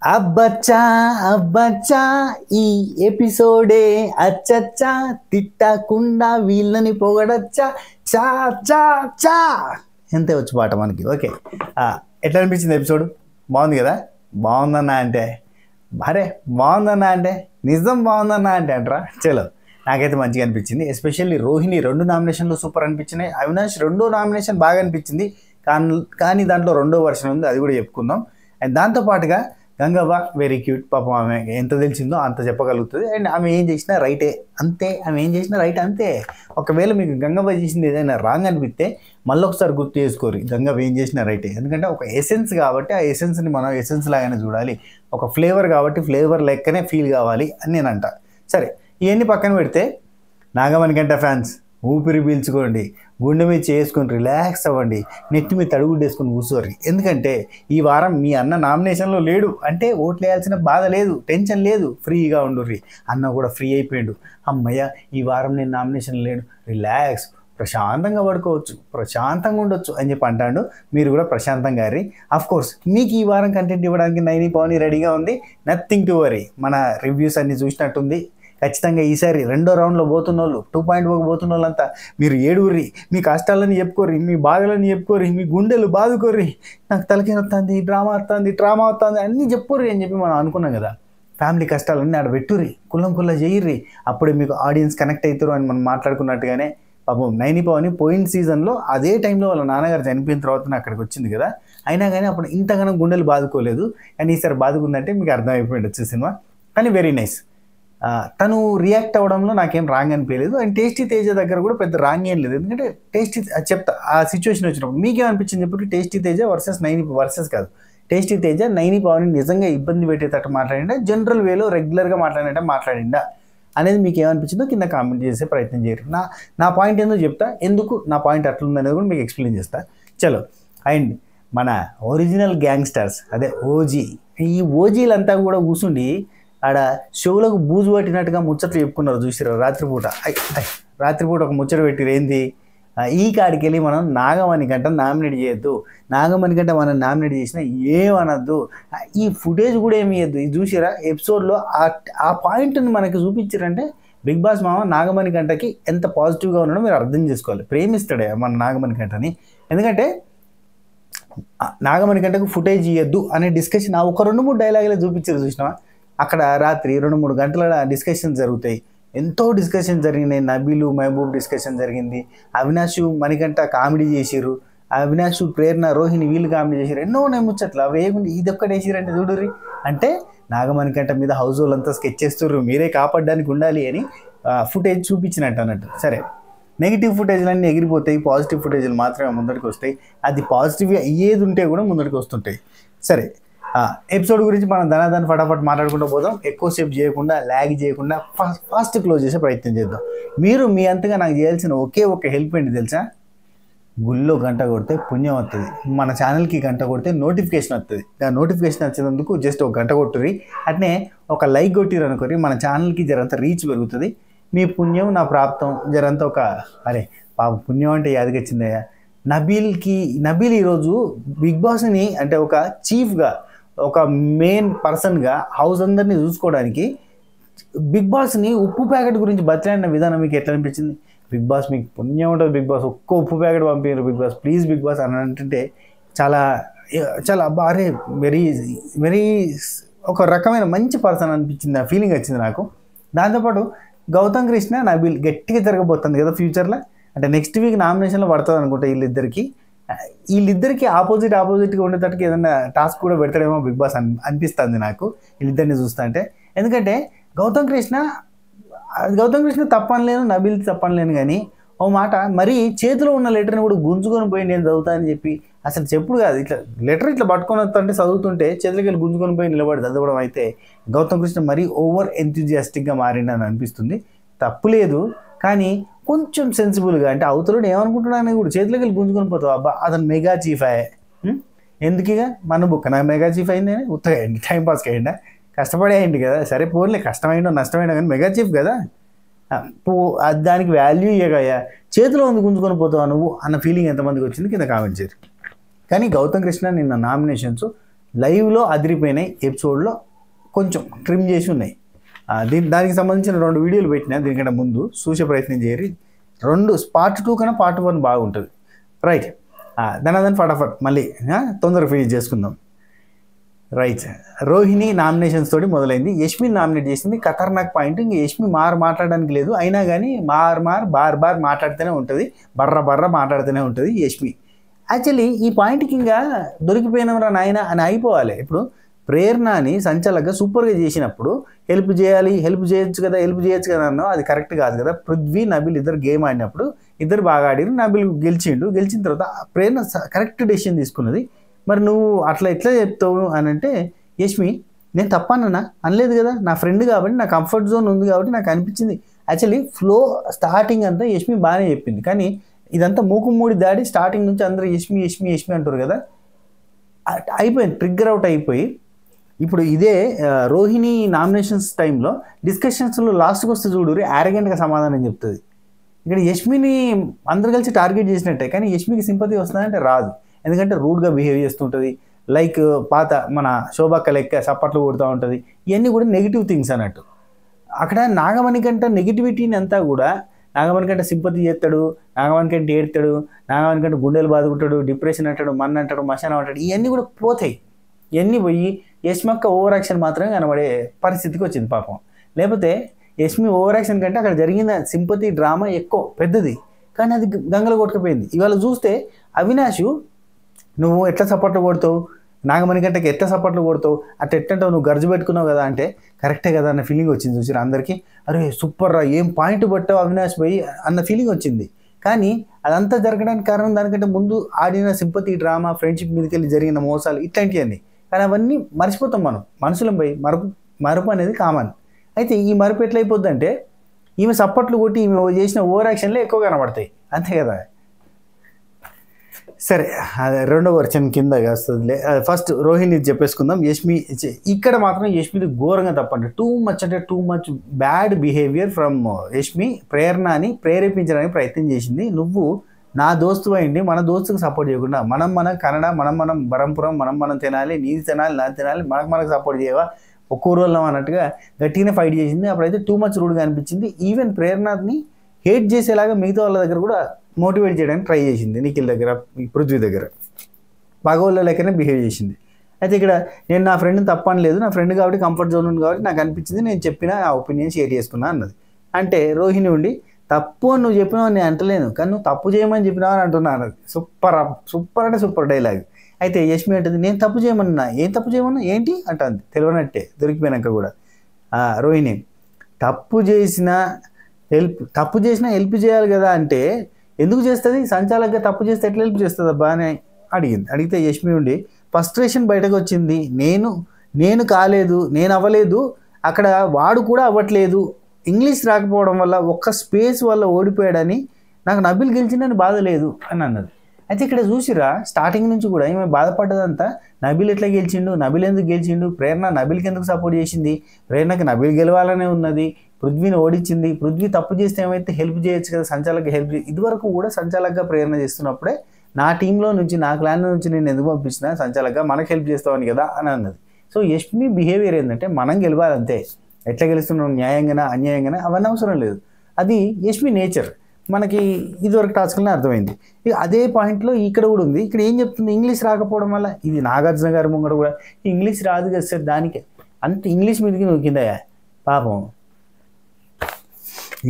అబ్బచ్చా అబ్బచ్చా ఈ ఎపిసోడే అచ్చచ్చా తిట్టకుండా వీళ్ళని పొగడచ్చా చా చా చా ఎంతే వచ్చు పాట మనకి. ఓకే, ఎట్లా అనిపించింది ఎపిసోడ్? బాగుంది కదా? బాగుందన్నా అంటే అరే బాగుందన్నా అంటే నిజం బాగుందన్నా అంటే అంటారా? చలో, నాకైతే మంచిగా అనిపించింది. ఎస్పెషల్లీ రోహిణి 2 నామినేషన్లు సూపర్ అనిపించినాయి. అవినాష్ 2వ నామినేషన్ బాగా అనిపించింది. కానీ దాంట్లో 2వ వర్షన్ ఉంది, అది కూడా చెప్పుకుందాం. అండ్ దాంతోపాటుగా గంగవ్వ వెరీ క్యూట్. పాపం ఆమె ఎంత తెలిసిందో అంత చెప్పగలుగుతుంది. అండ్ ఆమె ఏం చేసినా రైటే, అంతే. ఆమె ఏం చేసినా రైట్ అంతే. ఒకవేళ మీకు గంగవ్వ చేసింది ఏదైనా రాంగ్ అనిపిస్తే మళ్ళీ ఒకసారి గుర్తు చేసుకోరు, గంగవ్వ ఏం చేసినా రైటే. ఎందుకంటే ఒక ఎసెన్స్ కాబట్టి ఆ ఎసెన్స్ని మనం ఎసెన్స్ లాగానే చూడాలి. ఒక ఫ్లేవర్ కాబట్టి ఫ్లేవర్ లెక్కనే ఫీల్ కావాలి అని నేను అంట. సరే, ఇవన్నీ పక్కన పెడితే నాగమణికంఠ ఫ్యాన్స్ ఊపిరి పీల్చుకోండి, గుండె మీద చేసుకొని రిలాక్స్ అవ్వండి, నెత్తి మీద తడుగుడ్డు వేసుకొని కూర్చోర్రి. ఎందుకంటే ఈ వారం మీ అన్న నామినేషన్లో లేడు అంటే ఓట్లు వేయాల్సిన బాధ లేదు, టెన్షన్ లేదు, ఫ్రీగా ఉండుర్రి. అన్న కూడా ఫ్రీ అయిపోయాడు. అమ్మయ్య, ఈ వారం నేను నామినేషన్ లేడు, రిలాక్స్, ప్రశాంతంగా పడుకోవచ్చు, ప్రశాంతంగా ఉండొచ్చు అని చెప్పి అంటాడు. మీరు కూడా ప్రశాంతంగా రీ. కోర్స్ మీకు ఈ వారం కంటెంట్ ఇవ్వడానికి నైని పవని రెడీగా ఉంది. Nothing to worry. మన రివ్యూస్ అన్ని చూసినట్టుంది. ఖచ్చితంగా ఈసారి 2వ రౌండ్లో పోతున్న వాళ్ళు, 2.0 పోతున్న వాళ్ళంతా మీరు ఏడుగుర్రి, మీ కష్టాలని చెప్పుకోర్రి, మీ బాధలని చెప్పుకోర్రి, మీ గుండెలు బాదుకోర్రి. నాకు తలకి వస్తుంది, డ్రామా వస్తుంది అన్నీ చెప్పుకోర్రి అని చెప్పి మనం అనుకున్నాం కదా. ఫ్యామిలీ కష్టాలన్నీ ఆడ పెట్టుర్రి, కుల్లం చేయర్రి. అప్పుడే మీకు ఆడియన్స్ కనెక్ట్ అవుతారు అని మనం మాట్లాడుకున్నట్టుగానే. పాపం నైని పవని పోయిన సీజన్లో అదే టైంలో వాళ్ళ నాన్నగారు చనిపోయిన తర్వాత అక్కడికి వచ్చింది కదా. అయినా కానీ అప్పుడు ఇంతగానో గుండెలు బాదుకోలేదు. కానీ ఈసారి బాదుకుందంటే మీకు అర్థమైపోయింది వచ్చే సినిమా. కానీ వెరీ నైస్. తను రియాక్ట్ అవ్వడంలో నాకేం రాంగ్ అనిపించలేదు. అండ్ టేస్టీ తేజ దగ్గర కూడా పెద్ద రాంగ్ ఏం లేదు. ఎందుకంటే టేస్టీ చెప్తా, ఆ సిచ్యువేషన్ వచ్చినప్పుడు మీకేమనిపించింది చెప్పి. టేస్టీ తేజ వర్సెస్ కాదు, టేస్టీ తేజ నైని పవన్ నిజంగా ఇబ్బంది పెట్టేటట్టు మాట్లాడిండా, జనరల్ వేలో రెగ్యులర్గా మాట్లాడిండా అనేది మీకు ఏమనిపించిందో కింద కామెంట్ చేసే ప్రయత్నం చేయరు. నా పాయింట్ ఏందో చెప్తా, ఎందుకు నా పాయింట్ అట్లుందనేది కూడా మీకు ఎక్స్ప్లెయిన్ చేస్తా. చలో. అండ్ మన ఒరిజినల్ గ్యాంగ్స్టర్స్, అదే ఓజీ, ఈ ఓజీలంతా కూడా కూర్చుండి ఆడ షోలకు బూజు పట్టినట్టుగా ముచ్చట్లు చెప్పుకున్నారు. చూసిరా రాత్రిపూట ఒక ముచ్చట పెట్టిరు. ఏంది? ఈ కాడికి వెళ్ళి మనం నాగమణికంఠ నామినేట్ చేయొద్దు, నాగమణికంఠ మనం నామినేట్ చేసినా ఏమనద్దు, ఈ ఫుటేజ్ కూడా ఏమి ఇవ్వద్దు. ఇది చూసిరా ఎపిసోడ్లో ఆ పాయింట్ని మనకి చూపించారంటే బిగ్ బాస్ మామ నాగమణికంఠకి ఎంత పాజిటివ్గా ఉన్నాడో మీరు అర్థం చేసుకోవాలి. ప్రేమిస్తాడే మన నాగమణికంఠని. ఎందుకంటే నాగమణికంఠకు ఫుటేజ్ ఇవ్వద్దు అనే డిస్కషన్ ఒక 2-3 డైలాగులే చూపించారు. చూసినావా? అక్కడ రాత్రి 2-3 గంటల డిస్కషన్ జరుగుతాయి. ఎంతో డిస్కషన్ జరిగినాయి. నబీలు మహబూబ్ డిస్కషన్ జరిగింది. అవినాష్ మణికంఠ కామెడీ చేసిర్రు. అవినాష్ ప్రేరణ రోహిణి వీళ్ళు కామెడీ చేసిర్రు. ఎన్నో ఉన్నాయి ముచ్చట్లు. అవి ఏముంది, ఇది ఒక్కటి వేసిరంటే చూడుర్రి. అంటే నాగమణికంఠ మీద హౌస్ హోల్ అంతా స్కెచ్ చేస్తుర్రు, మీరే కాపాడడానికి ఉండాలి అని ఫుటేజ్ చూపించినట్టు అన్నట్టు. సరే, నెగిటివ్ ఫుటేజ్లన్నీ ఎగిరిపోతాయి, పాజిటివ్ ఫుటేజ్లు మాత్రమే ముందరికి వస్తాయి. అది పాజిటివ్గా ఏది ఉంటే కూడా ముందరికి వస్తుంటాయి. సరే, ఎపిసోడ్ గురించి మనం ధనాదాన్ని ఫటాఫట్ మాట్లాడుకుంటూ పోదాం. ఎక్కువసేపు చేయకుండా, ల్యాగ్ చేయకుండా ఫాస్ట్ క్లోజ్ చేసే ప్రయత్నం చేద్దాం. మీరు మీ అంతగా నాకు చేయాల్సిన ఒకే ఒక హెల్ప్ ఏంటి తెలుసా? గుళ్ళో గంట కొడితే పుణ్యం వస్తుంది, మన ఛానల్కి గంట కొడితే నోటిఫికేషన్ వస్తుంది. ఆ నోటిఫికేషన్ వచ్చేందుకు జస్ట్ ఒక గంట కొట్టుర్రి. అట్నే ఒక లైక్ కొట్టిరు అనుకోరి, మన ఛానల్కి జరంత రీచ్ పెరుగుతుంది. మీ పుణ్యం నా ప్రాప్తం. జరంతా ఒక అరే పాప పుణ్యం అంటే యాదకొచ్చిందయ్యా. నబీల్ ఈరోజు బిగ్ బాస్ని అంటే ఒక చీఫ్గా, ఒక మెయిన్ పర్సన్గా హౌస్ అందరినీ చూసుకోవడానికి బిగ్ బాస్ని ఉప్పు ప్యాకెట్ గురించి బతిలాడిన విధానం మీకు ఎట్లా అనిపించింది? బిగ్ బాస్ మీకు పుణ్యం ఉంటుంది, బిగ్ బాస్ ఒక్క ఉప్పు ప్యాకెట్ పంపారు, Bigg Boss please Bigg Boss అని అంటే చాలా చాలా బారే వెరీ ఒక రకమైన మంచి పర్సన్ అనిపించింది. ఆ ఫీలింగ్ వచ్చింది నాకు. దాంతోపాటు గౌతమ్ కృష్ణ నబీల్ గట్టిగా జరగబోతుంది కదా ఫ్యూచర్లో. అంటే నెక్స్ట్ వీక్ నామినేషన్లో పడుతుంది అనుకుంటా. వీళ్ళిద్దరికి ఆపోజిట్గా ఉండేటట్టుగా ఏదైనా టాస్క్ కూడా పెడతాడేమో బిగ్ బాస్ అనిపిస్తుంది నాకు వీళ్ళిద్దరిని చూస్తా అంటే. ఎందుకంటే గౌతమ్ కృష్ణ తప్పనలేను, నబీల్ తప్పనలేను. కానీ ఓ మాట, మరీ చేతిలో ఉన్న లెటర్ని కూడా గుంజుకొని పోయి నేను చదువుతా అని చెప్పి అసలు చెప్పుడు కాదు. ఇట్లా లెటర్ ఇట్లా పట్టుకొని వస్తుంటే చదువుతుంటే చేతులకి వెళ్ళి గుంజుకొని పోయి నిలబడి చదవడం అయితే గౌతమ్ కృష్ణ మరీ ఓవర్ ఎంతూజియాస్టిక్గా మారిండని అనిపిస్తుంది. తప్పు లేదు, కానీ కొంచెం సెన్సిబుల్గా, అంటే అవతలుడు ఏమనుకుంటున్నాను కూడా చేతులకి వెళ్ళి గుంజుకొని పోతావు. అబ్బా అతను మెగా చీఫ్ అయ్యే ఎందుకుగా మన బుక్ నాకు మెగా చీఫ్ అయింది అని ఉత్తగా అయ్యండి, టైంపాస్కి అయ్యిందా, కష్టపడే అయ్యండి కదా. సరే పోన్లే, కష్టమైనా నష్టమైనా కానీ మెగా చీఫ్ కదా, దానికి వాల్యూ ఇయ్యగయ్యా. చేతిలో ఉంది గుంజుకొని పోతావు నువ్వు అన్న ఫీలింగ్ ఎంతమందికి వచ్చింది కింద కామెంట్ చేయరు. కానీ గౌతమ్ కృష్ణ నిన్న నామినేషన్స్ లైవ్లో అదిరిపోయినాయి, ఎపిసోడ్లో కొంచెం ట్రిమ్ చేసి ఉన్నాయి. దానికి సంబంధించిన 2 వీడియోలు పెట్టినా దీనికంటే ముందు చూసే ప్రయత్నం చేయరు. 2 పార్ట్ 2 కన్నా పార్ట్ 1 బాగుంటుంది. రైట్, దాని ఫటాఫట్ మళ్ళీ తొందరగా ఫినిష్ చేసుకుందాం. రైట్, రోహిణి నామినేషన్స్ తోటి మొదలైంది. యష్మిని నామినేట్ చేసింది. ఖతర్నాక్ పాయింట్, ఇంక యష్మి మాట్లాడడానికి లేదు, అయినా కానీ బార్ మాట్లాడుతూనే ఉంటుంది, బర్ర మాట్లాడుతూనే ఉంటుంది యష్మి. యాక్చువల్లీ ఈ పాయింట్కి ఇంకా దొరికిపోయినవరా నాయన అని అయిపోవాలి. ఇప్పుడు ప్రేరణని సంచలకంగా సూపర్గా చేసినప్పుడు హెల్ప్ చేయొచ్చు కదా అన్నో, అది కరెక్ట్ కాదు కదా. పృథ్వీ నబిల్ ఇద్దరు గేమ్ ఆడినప్పుడు ఇద్దరు బాగా ఆడిరు, నబిల్ గెలిచిన తర్వాత ప్రేరణ కరెక్ట్ డెసిషన్ తీసుకున్నది. మరి నువ్వు అట్లా ఎట్లా చెప్తావు అని అంటే, యష్మి నేను తప్పన్నా అనలేదు కదా, నా ఫ్రెండ్ కాబట్టి, నా కంఫర్ట్ జోన్ ఉంది కాబట్టి నాకు అనిపించింది. యాక్చువల్లీ ఫ్లో స్టార్టింగ్ అంతా యష్మి బాగానే చెప్పింది, కానీ ఇదంతా మూకుమ్మూడి దాడి స్టార్టింగ్ నుంచి అందరూ యష్మి అంటారు కదా, అయిపోయింది, ట్రిగ్గర్ అవుట్ అయిపోయి. ఇప్పుడు ఇదే రోహిణి నామినేషన్స్ టైంలో డిస్కషన్స్లో లాస్ట్కి వస్తే చూడు యారగెంట్గా సమాధానం చెప్తుంది. ఇక్కడ యష్మిని అందరు కలిసి టార్గెట్ చేసినట్టే, కానీ యష్మికి సింపతి వస్తుందంటే రాదు, ఎందుకంటే రూడ్గా బిహేవ్ చేస్తుంటుంది. లైక్ పాత మన శోభక్క లెక్క సప్పట్లు కొడుతూ ఉంటుంది. ఇవన్నీ కూడా నెగిటివ్ థింగ్స్ అన్నట్టు. అక్కడ నాగమణికంట నెగిటివిటీని అంతా కూడా, నాగమణికంట సింపతి చేస్తాడు, నాగమణికంట ఏడుతాడు, నాగమణికంట గుండెలు బాదుకుంటాడు, డిప్రెషన్ అంటాడు, అంటాడు, మశానం అంటాడు, ఇవన్నీ కూడా పోతాయి. ఇవన్నీ పోయి యష్మక్క ఓవర్ యాక్షన్ మాత్రమే కనబడే పరిస్థితికి వచ్చింది పాపం. లేకపోతే యష్మి ఓవర్ యాక్షన్ కంటే అక్కడ జరిగిన సింపతి డ్రామా ఎక్కువ పెద్దది, కానీ అది గంగలు కొట్టుకుపోయింది. ఇవాళ చూస్తే అవినాష్ నువ్వు ఎట్లా సపోర్ట్లు కొడతావు, నాగమణి గంటకి ఎట్లా సపోర్ట్లు కొడతావు, అట్లా ఎట్లంటావు, నువ్వు గర్జు పెట్టుకున్నావు కదా అంటే కరెక్టే కదా అన్న ఫీలింగ్ వచ్చింది. చూసారు అందరికీ, అరే సూపర్ రా, ఏం పాయింట్ పట్టావు అవినాష్ పోయి అన్న ఫీలింగ్ వచ్చింది. కానీ అదంతా జరగడానికి కారణం దానికంటే ముందు ఆడిన సింపతి డ్రామా, ఫ్రెండ్షిప్ మీదకి వెళ్ళి జరిగిన మోసాలు ఇట్లాంటివన్నీ. కానీ అవన్నీ మర్చిపోతాం మనం, మనుషులం పోయి మరుపు అనేది కామన్. అయితే ఈ మరుపు ఎట్లయిపోద్ది అంటే, ఈమె సప్పట్లు కొట్టి ఈమె చేసిన ఓవర్ యాక్షన్లే ఎక్కువ కనబడతాయి, అంతే కదా. సరే, అదే రెండో వర్షన్ కింద వస్తుందిలే. ఫస్ట్ రోహిణి చెప్పేసుకుందాం. యష్మి ఇక్కడ మాత్రం యష్మిది ఘోరంగా తప్పండి, too much bad behaviour from Yashmi. ప్రేరణని ప్రేరేపించడానికి ప్రయత్నం చేసింది. నువ్వు నా దోస్తు అయింది, మన దోస్తుకు సపోర్ట్ చేయకుండా మనం కన్నడ, మనం బరంపురం, మనం తినాలి, నీది తినాలి, నాది తినాలి, మనకు సపోర్ట్ చేయవా, ఒక్క ఊరోళ్ళం అన్నట్టుగా గట్టిగానే ఫైట్ చేసింది. అప్పుడైతే టూ మచ్ రూడ్గా అనిపించింది. ఈవెన్ ప్రేరణని హేట్ చేసేలాగా మిగతా వాళ్ళ దగ్గర కూడా మోటివేట్ చేయడానికి ట్రై చేసింది. నిఖిల్ దగ్గర, పృథ్వీ దగ్గర పగోళ్ళ లెక్కనే బిహేవ్ చేసింది. అయితే ఇక్కడ నేను నా ఫ్రెండ్ని తప్పనలేదు, నా ఫ్రెండ్ కాబట్టి కంఫర్ట్ జోన్ ఉంది కాబట్టి నాకు అనిపించింది, నేను చెప్పిన ఆ ఒపీనియన్ షేర్ చేసుకున్నా అన్నది. అంటే రోహిణి ఉండి తప్పు అని నువ్వు చెప్పినావు నేను అంటలేను, కానీ నువ్వు తప్పు చేయమని చెప్పినావు అని అంటున్నా అన్నది. సూపర్ అంటే సూపర్ డైలాగ్. అయితే యష్మి అంటుంది నేను తప్పు చేయమన్నా, ఏం తప్పు చేయమన్నా ఏంటి అంటుంది, తెలియనట్టే దొరికిపోయినాక కూడా. రోహిణి తప్పు చేసినా హెల్ప్ చేయాలి కదా అంటే ఎందుకు చేస్తుంది, సంచాలకంగా తప్పు చేస్తే ఎట్లా హెల్ప్ చేస్తుంది అబ్బా అని అడిగింది. అడిగితే యష్మి ఉండి ఫ్రస్ట్రేషన్ బయటకు వచ్చింది, నేను కాలేదు, నేను అవ్వలేదు, అక్కడ వాడు కూడా అవ్వట్లేదు, ఇంగ్లీష్ రాకపోవడం వల్ల ఒక్క స్పేస్ వల్ల ఓడిపోయాడని నాకు నబిల్ గెలిచిందని బాధ లేదు అని అన్నది. అయితే ఇక్కడ చూసిరా స్టార్టింగ్ నుంచి కూడా ఈమె బాధపడ్డదంతా నబిల్ ఎట్లా గెలిచిండు, నబిల్ ఎందుకు గెలిచిండు, ప్రేరణ నబిల్కి ఎందుకు సపోర్ట్ చేసింది, ప్రేరణకి నబిల్ గెలవాలనే ఉన్నది, పృథ్వీని ఓడించింది, పృథ్వీ తప్పు చేస్తే ఏమైతే హెల్ప్ చేయొచ్చు కదా, సంచాలకంగా హెల్ప్ ఇదివరకు కూడా సంచాలకంగా ప్రేరణ చేస్తున్నప్పుడే నా టీంలో నుంచి నా క్లాన్ నుంచి నేను ఎందుకు పంపించిన సంచాలకంగా మనకు హెల్ప్ చేస్తామని కదా అని అన్నది. సో యష్మి బిహేవియర్ ఏంటంటే మనం గెలవాలంతే, ఎట్లా గెలుస్తున్నాం న్యాయంగానే అన్యాయంగానే అవన్నీ అవసరం లేదు, అది యష్మి నేచర్. మనకి ఇదివరకు టాస్క్లోనే అర్థమైంది. ఇక అదే పాయింట్లో ఇక్కడ కూడా ఉంది. ఇక్కడ ఏం చెప్తుంది, ఇంగ్లీష్ రాకపోవడం వల్ల, ఇది నాగార్జున గారి ముంగట కూడా ఇంగ్లీష్ రాదు కదా సార్, దానికే అంత ఇంగ్లీష్ మీదకి నూకిందయ్యా పాపం.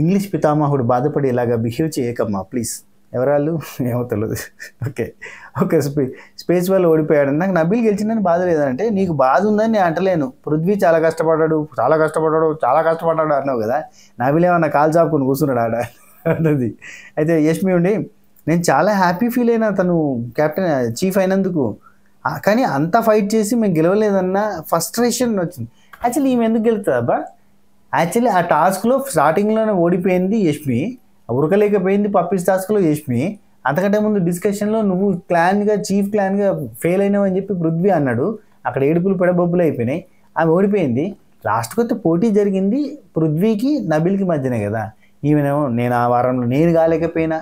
ఇంగ్లీష్ పితామహుడు బాధపడి ఇలాగా బిహేవ్ చేయకమ్మా ప్లీజ్, ఎవరాళ్ళు ఏమో తెలియదు. ఓకే స్పేస్ వల్ల ఓడిపోయాడు, నాకు నబిల్ గెలిచిందని బాధ లేదంటే నీకు బాధ ఉందని నేను అంటలేను. పృథ్వీ చాలా కష్టపడ్డాడు అన్నావు కదా, నబిల్ ఏమన్నా కాల్ చాపుకుని కూర్చున్నాడు ఆడ అన్నది. అయితే యష్మి ఉండి నేను చాలా హ్యాపీ ఫీల్ అయినా తను కెప్టెన్ చీఫ్ అయినందుకు, కానీ అంతా ఫైట్ చేసి మేము గెలవలేదన్న ఫ్రస్ట్రేషన్ వచ్చింది. యాక్చువల్లీ ఈమె ఎందుకు గెలుతుంది అబ్బా, యాక్చువల్లీ ఆ టాస్క్లో స్టార్టింగ్లోనే ఓడిపోయింది యష్మి, ఉరకలేకపోయింది పప్పీస్ టాస్క్లో యష్మి. అంతకంటే ముందు డిస్కషన్లో నువ్వు చీఫ్ క్లాన్గా ఫెయిల్ అయినావని చెప్పి పృథ్వీ అన్నాడు, అక్కడ ఏడుపులు పెడబొబ్బులు అయిపోయినాయి, ఆమె ఓడిపోయింది. లాస్ట్కి వస్తే పోటీ జరిగింది పృథ్వీకి నబిల్కి మధ్యనే కదా, ఈమెనేమో నేను ఆ వారంలో నేను కాలేకపోయినా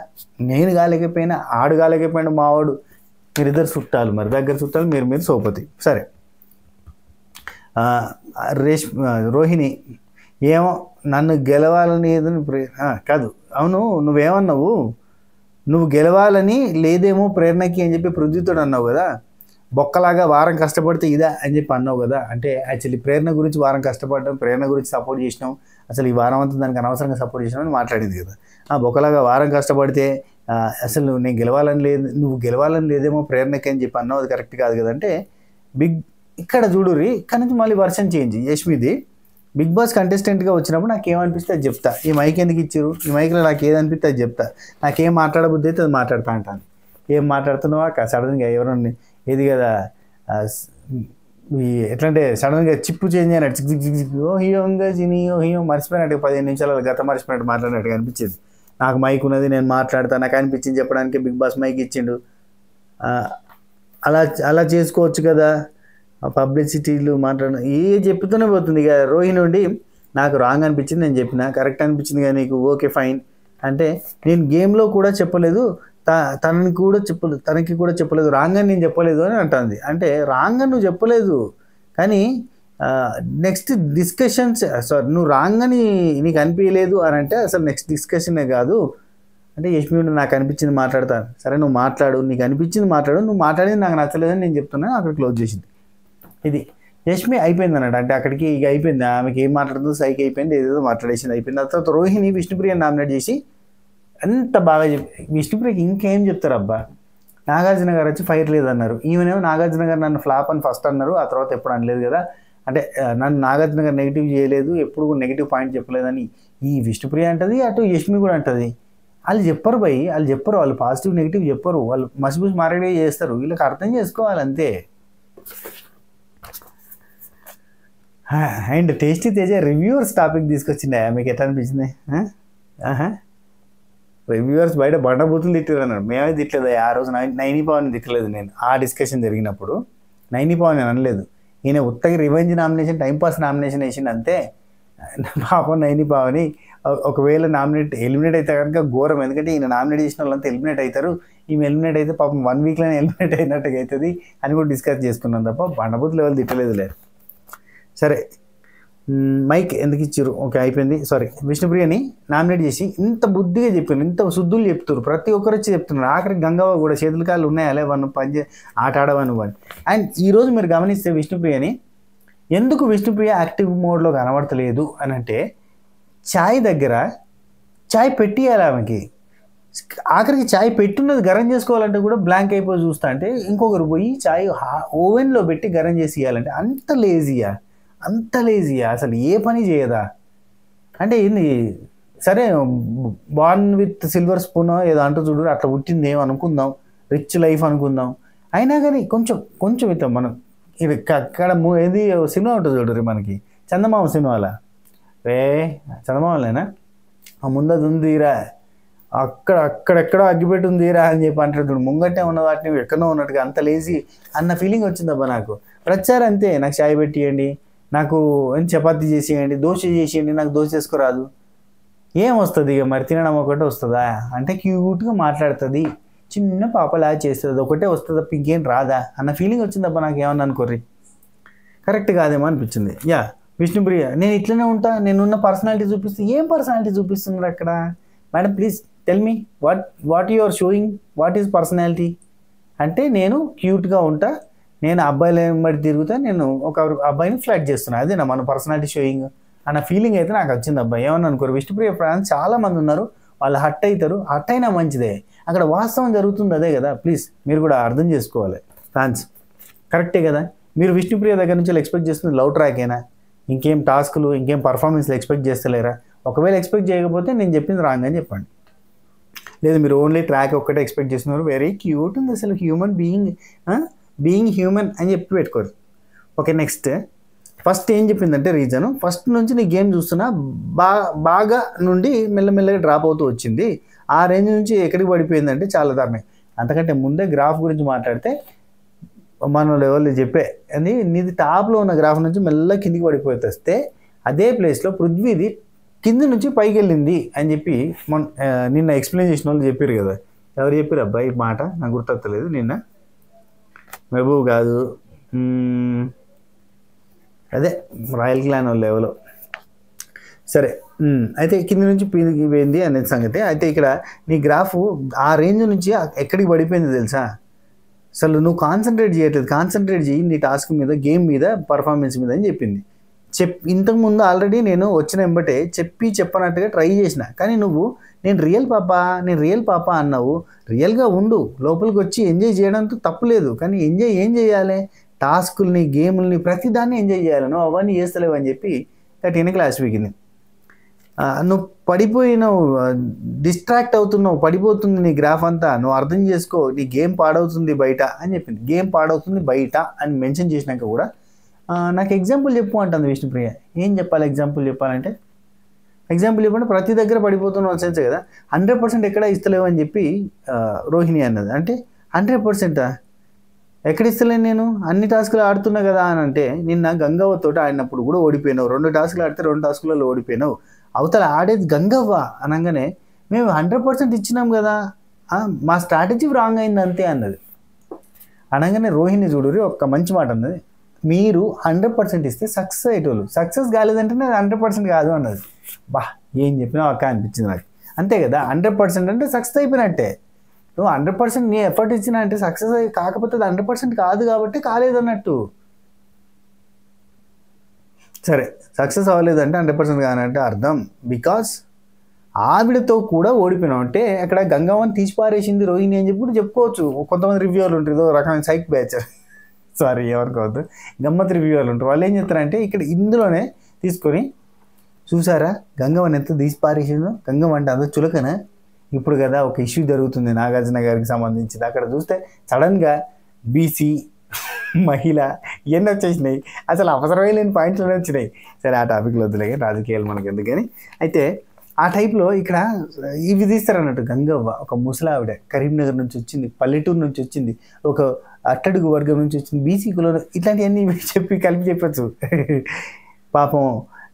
ఆడు కాలేకపోయినా మావాడు, మీరిద్దరు చుట్టాలు, మరి దగ్గర చుట్టాలు, మీరు సోపతి. సరే రోహిణి ఏమో నన్ను గెలవాలని ఏదని కాదు, అవును నువ్వేమన్నావు, నువ్వు గెలవాలని లేదేమో ప్రేరణకి అని చెప్పి పృథ్వీతో అన్నావు కదా, బొక్కలాగా వారం కష్టపడితే ఇదా అని చెప్పి అన్నావు కదా. అంటే యాక్చువల్లీ ప్రేరణ గురించి వారం కష్టపడడం, ప్రేరణ గురించి సపోర్ట్ చేసినాం, అసలు ఈ వారం అంతా దానికి అనవసరంగా సపోర్ట్ చేసినాం అని మాట్లాడింది కదా. బొక్కలాగా వారం కష్టపడితే అసలు నేను గెలవాలని లేదు, నువ్వు గెలవాలని లేదేమో ప్రేరణకి అని చెప్పి అన్నావు, అది కరెక్ట్ కాదు కదంటే ఇక్కడ చూడుర్రి, ఇక్కడ నుంచి మళ్ళీ వర్షన్ చేంజ్. యష్మిది బిగ్ బాస్ కంటెస్టెంట్గా వచ్చినప్పుడు నాకు ఏమనిపిస్తే అది చెప్తా, ఈ మైక్ ఎందుకు ఇచ్చారు, ఈ మైక్లో నాకు ఏదనిపిస్తే అది చెప్తా, నాకేం మాట్లాడబుద్ధి అయితే అది మాట్లాడుతూ అంటాను. ఏం మాట్లాడుతున్నావా సడన్గా ఎవరన్నా ఏది కదా ఎట్లంటే సడన్గా చిప్పు చేంజ్ అయినట్టు హియోంగా హియో మర్చిపోయినట్టు 15 నిమిషాలు గత మర్చిపోయినట్టు మాట్లాడినట్టుగా అనిపించింది. నాకు మైక్ ఉన్నది, నేను మాట్లాడతాను, నాకు అనిపించింది చెప్పడానికి బిగ్ బాస్ మైక్ ఇచ్చిండు. అలా చేసుకోవచ్చు కదా, పబ్లిసిటీలు మాట్లాడడం చెప్తూనే పోతుంది ఇక. రోహిణి నుండి నాకు రాంగ్ అనిపించింది, నేను చెప్పిన కరెక్ట్ అనిపించింది కానీ నీకు ఓకే ఫైన్ అంటే, నేను గేమ్లో కూడా చెప్పలేదు, తనకి కూడా చెప్పలేదు, రాంగ్ అని నేను చెప్పలేదు అని అంటుంది. అంటే రాంగ్ అని నువ్వు చెప్పలేదు కానీ నెక్స్ట్ డిస్కషన్స్ నువ్వు రాంగ్ అని నీకు అనిపించలేదు అని అంటే అసలు నెక్స్ట్ డిస్కషనే కాదు. అంటే యష్మి నాకు అనిపించింది మాట్లాడతాను, సరే నువ్వు మాట్లాడు, నీకు అనిపించింది మాట్లాడు, నువ్వు మాట్లాడేది నాకు నచ్చలేదని నేను చెప్తున్నాను, అక్కడ క్లోజ్ చేసింది. ఇది యష్మి అయిపోయింది అన్నట్టు. అంటే అక్కడికి ఇక అయిపోయింది, ఆమెకి ఏం మాట్లాడుతుందో సైకి అయిపోయింది, ఏదేదో మాట్లాడేసింది, అయిపోయింది. ఆ తర్వాత రోహిణి విష్ణుప్రియని నామినేట్ చేసి అంత బాగా చెప్పి, విష్ణుప్రియకి ఇంకేం చెప్తారు అబ్బా, నాగార్జున గారు వచ్చి ఫైర్ లేదన్నారు, ఈమెనేమో నాగార్జున గారు నన్ను ఫ్లాప్ అని ఫస్ట్ అన్నారు, ఆ తర్వాత ఎప్పుడు అనలేదు కదా, అంటే నన్ను నాగార్జున గారు నెగిటివ్ చేయలేదు, ఎప్పుడు నెగిటివ్ పాయింట్ చెప్పలేదని ఈ విష్ణుప్రియ అంటది, అటు యష్మి కూడా అంటది. వాళ్ళు చెప్పరు భయ్, వాళ్ళు పాజిటివ్ నెగిటివ్ చెప్పరు, వాళ్ళు మసిబూసి మారేడే చేస్తారు, వీళ్ళకి అర్థం చేసుకోవాలి అంతే. And tasty Teja reviewers topic తీసుకొచ్చిండే, మీకు ఎట్లా అనిపించింది? రివ్యూవర్స్ బయట బండబూతులు తిట్టారు అన్నాడు, మేమే తిట్టలేదు ఆ రోజు, నైని పవన్ తిట్టలేదు నేను. ఆ డిస్కషన్ జరిగినప్పుడు నైని పవన్ నేను అనలేదు, ఈయన ఉత్తగా రివెంజ్ నామినేషన్ టైంపాస్ నామినేషన్ వేసిండు అంతే. పాపం నైని పవని ఒకవేళ ఎలిమినేట్ అయితే కనుక ఘోరం, ఎందుకంటే ఈయన నామినేట్ చేసిన వాళ్ళంతా ఎలిమినేట్ అవుతారు, ఈమె ఎలిమినేట్ అయితే పాపం 1 వీక్లోనే ఎలిమినేట్ అయినట్టుగా అవుతుంది అని కూడా డిస్కస్ చేసుకున్నాం తప్ప బండబూతులు ఎవరు తిట్టలేదులే. సరే మైక్ ఎందుకు ఇచ్చారు, ఓకే అయిపోయింది. సారీ, విష్ణుప్రియని నామినేట్ చేసి ఇంత బుద్ధిగా చెప్పారు, ఇంత శుద్ధులు చెప్తారు, ప్రతి ఒక్కరు వచ్చి చెప్తున్నారు. ఆఖరికి గంగవ్వ కూడా చేతుల కాళ్ళు ఉన్నాయా లేవన్ను ఆట ఆడవను అని. అండ్ ఈరోజు మీరు గమనిస్తే విష్ణుప్రియని ఎందుకు విష్ణుప్రియ యాక్టివ్ మోడ్లో కనబడతలేదు అని అంటే, ఛాయ్ దగ్గర ఛాయ్ పెట్టియాలి ఆమెకి, ఆఖరికి ఛాయ్ పెట్టున్నది గరం చేసుకోవాలంటే కూడా బ్లాంక్ అయిపోయి చూస్తా అంటే, ఇంకొకరు పోయి ఛాయ్ ఓవెన్లో పెట్టి గరం చేసి ఇవ్వాలంటే అంత లేజీయా అసలు ఏ పని చేయదా అంటే ఏంది. సరే బార్న్ విత్ సిల్వర్ స్పూన్ ఏదో అంటూ చూడు, అట్లా పుట్టింది ఏమో అనుకుందాం, రిచ్ లైఫ్ అనుకుందాం, అయినా కానీ కొంచెం ఇద్దాం మనం. ఇది అక్కడ ఏది సినిమా ఉంటుంది చూడు మనకి, చందమామ సినిమాలా చందమామలేనా, ఆ ముందది ఉందిరా, అక్కడెక్కడో అగ్గిపెట్టి ఉందిరా అని చెప్పి అంటాడు, ముంగటే ఉన్న వాటిని ఎక్కడో ఉన్నట్టుగా అంత లేజీ అన్న ఫీలింగ్ వచ్చిందబ్బా నాకు. ప్రచారం అంతే, నాకు చాయ్ పెట్టియండి, నాకు చపాతీ చేసేయండి, దోశ చేసేయండి, నాకు దోశ చేసుకోరాదు, ఏం వస్తుంది ఇక మరి తినడం ఒకటే వస్తుందా అంటే, క్యూట్గా మాట్లాడుతుంది, చిన్న పాపలా చేస్తుంది, ఒకటే వస్తుంది తప్ప ఇంకేం రాదా అన్న ఫీలింగ్ వచ్చిందబ్బా నాకు. ఏమన్నా అనుకోర్రి, కరెక్ట్ కాదేమో అనిపించింది. యా విష్ణుప్రియ నేను ఇట్లనే ఉంటా, నేనున్న పర్సనాలిటీ చూపిస్తే, ఏం పర్సనాలిటీ చూపిస్తున్నారు అక్కడ madam, please tell me what you are showing, what is personality అంటే, నేను క్యూట్గా ఉంటా, నేను అబ్బాయిలు బట్టి తిరుగుతా, నేను ఒక అబ్బాయిని ఫ్లాట్ చేస్తున్నా, అదేనా మన పర్సనాలిటీ షోయింగ్ అన్న ఫీలింగ్ అయితే నాకు వచ్చింది అబ్బాయి. ఏమన్నా అనుకోరు, విష్ణుప్రియ ఫ్యాన్స్ చాలామంది ఉన్నారు, వాళ్ళు హట్ అవుతారు, హట్ అయినా మంచిదే, అక్కడ వాస్తవం జరుగుతుంది అదే కదా, ప్లీజ్ మీరు కూడా అర్థం చేసుకోవాలి ఫ్యాన్స్, కరెక్టే కదా. మీరు విష్ణుప్రియ దగ్గర నుంచి ఎక్స్పెక్ట్ చేస్తుంది లవ్ ట్రాకేనా, ఇంకేం టాస్క్లు ఇంకేం పర్ఫార్మెన్స్లు ఎక్స్పెక్ట్ చేస్తలేరా? ఒకవేళ ఎక్స్పెక్ట్ చేయకపోతే నేను చెప్పింది రాంగ్ అని చెప్పండి. లేదు మీరు ఓన్లీ ట్రాక్ ఒక్కటే ఎక్స్పెక్ట్ చేస్తున్నారు, వెరీ క్యూట్ ఉంది అసలు, హ్యూమన్ బీయింగ్ హ్యూమన్ అని చెప్పి పెట్టుకోరు. ఓకే నెక్స్ట్, ఫస్ట్ ఏం చెప్పిందంటే రీజను, ఫస్ట్ నుంచి నీ గేమ్ చూస్తున్నా బాగా నుండి మెల్లమెల్లగా డ్రాప్ అవుతూ వచ్చింది, ఆ రేంజ్ నుంచి ఎక్కడికి పడిపోయిందంటే చాలా దారుణం. అంతకంటే ముందే గ్రాఫ్ గురించి మాట్లాడితే మన లెవెల్లో చెప్పే అని, నీది టాప్లో ఉన్న గ్రాఫ్ నుంచి మెల్ల కిందికి పడిపోతే అదే ప్లేస్లో పృథ్వీది కింది నుంచి పైకి వెళ్ళింది అని చెప్పి నిన్న ఎక్స్ప్లెయిన్ చేసిన వాళ్ళు చెప్పారు కదా. ఎవరు చెప్పారు అబ్బాయి మాట నాకు గుర్తొత్తలేదు, నిన్న మహబూబ్ కాదు అదే రాయల్ క్లాన్ వాళ్ళు ఎవరో. సరే, అయితే కింద నుంచి పీకి పోయింది అనేది సంగతి. అయితే ఇక్కడ నీ గ్రాఫ్ ఆ రేంజ్ నుంచి ఎక్కడికి పడిపోయింది తెలుసా? అసలు నువ్వు కాన్సన్ట్రేట్ చేయట్లేదు. కాన్సన్ట్రేట్ చేయి నీ టాస్క్ మీద, గేమ్ మీద, పర్ఫార్మెన్స్ మీద అని చెప్పింది. ఇంతకుముందు ఆల్రెడీ నేను వచ్చిన వెంబటే చెప్పనట్టుగా ట్రై చేసిన, కానీ నువ్వు నేను రియల్ పాప అన్నావు. రియల్గా ఉండు, లోపలికి వచ్చి ఎంజాయ్ చేయడంతో తప్పులేదు, కానీ ఎంజాయ్ ఏం చేయాలి? టాస్కుల్ని, గేముల్ని, ప్రతిదాన్ని ఎంజాయ్ చేయాలి. నువ్వు అవన్నీ చేస్తలేవు అని చెప్పి గట్టిన క్లాస్ వీకింది. నువ్వు పడిపోయినావు, డిస్ట్రాక్ట్ అవుతున్నావు, పడిపోతుంది నీ గ్రాఫ్ అంతా, నువ్వు అర్థం చేసుకో, నీ గేమ్ పాడవుతుంది బయట అని చెప్పింది. గేమ్ పాడవుతుంది బయట అని మెన్షన్ చేసినాక కూడా నాకు ఎగ్జాంపుల్ చెప్పు అంటుంది విష్ణుప్రియ. ఏం చెప్పాలి ఎగ్జాంపుల్ చెప్పాలంటే? ఎగ్జాంపుల్ చెప్పండి, ప్రతి దగ్గర పడిపోతున్నావు సెన్స్ కదా, 100% ఎక్కడ ఇస్తలేవు అని చెప్పి రోహిణి అన్నది. అంటే 100%? ఎక్కడ ఇస్తలేను నేను, అన్ని టాస్కులు ఆడుతున్నా కదా అని అంటే, నిన్న గంగవ్వతో ఆడినప్పుడు కూడా ఓడిపోయినావు. 2 టాస్కులు ఆడితే 2 టాస్కులలో ఓడిపోయినావు. అవతల ఆడేది గంగవ్వ అనగానే మేము 100% ఇచ్చినాం కదా, మా స్ట్రాటజీ రాంగ్ అయింది అంతే అన్నది. అనగానే రోహిణి చూడురి ఒక్క మంచి మాట అన్నది, మీరు 100% ఇస్తే సక్సెస్ అయ్యేటోళ్ళు, సక్సెస్ కాలేదంటే అది 100% కాదు అన్నది. బా ఏం చెప్పినా అక్క అనిపించింది నాకు. అంతే కదా, 100% అంటే సక్సెస్ అయిపోయినట్టే. నువ్వు 100% నీ ఎఫర్ట్ ఇచ్చినా అంటే సక్సెస్ కాకపోతే అది 100% కాదు కాబట్టి కాలేదన్నట్టు. సరే, సక్సెస్ అవ్వలేదంటే 100% కానంటే అర్థం బికాస్ ఆవిడతో కూడా ఓడిపోయినావు అంటే అక్కడ గంగవ్వని తీసి పారేసింది రోహిణి అని చెప్పి చెప్పుకోవచ్చు. కొంతమంది రివ్యూవర్లు ఉంటారు, రకమైన సైక్ బ్యాచర్, సారీ ఎవరికోవద్దు, గమ్మత్ రివ్యూవర్లు ఉంటారు. వాళ్ళు ఏం చెప్తారంటే ఇక్కడ ఇందులోనే తీసుకొని చూసారా గంగవ్వని ఎంత తీసి పారేసిందో, గంగవ్వ అంటే అంత చులకన. ఇప్పుడు కదా ఒక ఇష్యూ జరుగుతుంది నాగార్జున గారికి సంబంధించింది, అక్కడ చూస్తే సడన్గా బీసీ, మహిళ ఇవన్నీ వచ్చేసినాయి. అసలు అవసరమే లేని పాయింట్లోనే వచ్చినాయి. సరే ఆ టాపిక్లో వద్దులే, రాజకీయాలు మనకు ఎందుకని. అయితే ఆ టైప్లో ఇక్కడ ఇవి తీస్తారు అన్నట్టు. గంగవ్వ ఒక ముసలావిడ, కరీంనగర్ నుంచి వచ్చింది, పల్లెటూరు నుంచి వచ్చింది, ఒక అట్టడుగు వర్గం నుంచి వచ్చింది, బీసీ కులం, ఇట్లాంటివన్నీ కలిపి చెప్పచ్చు. పాపం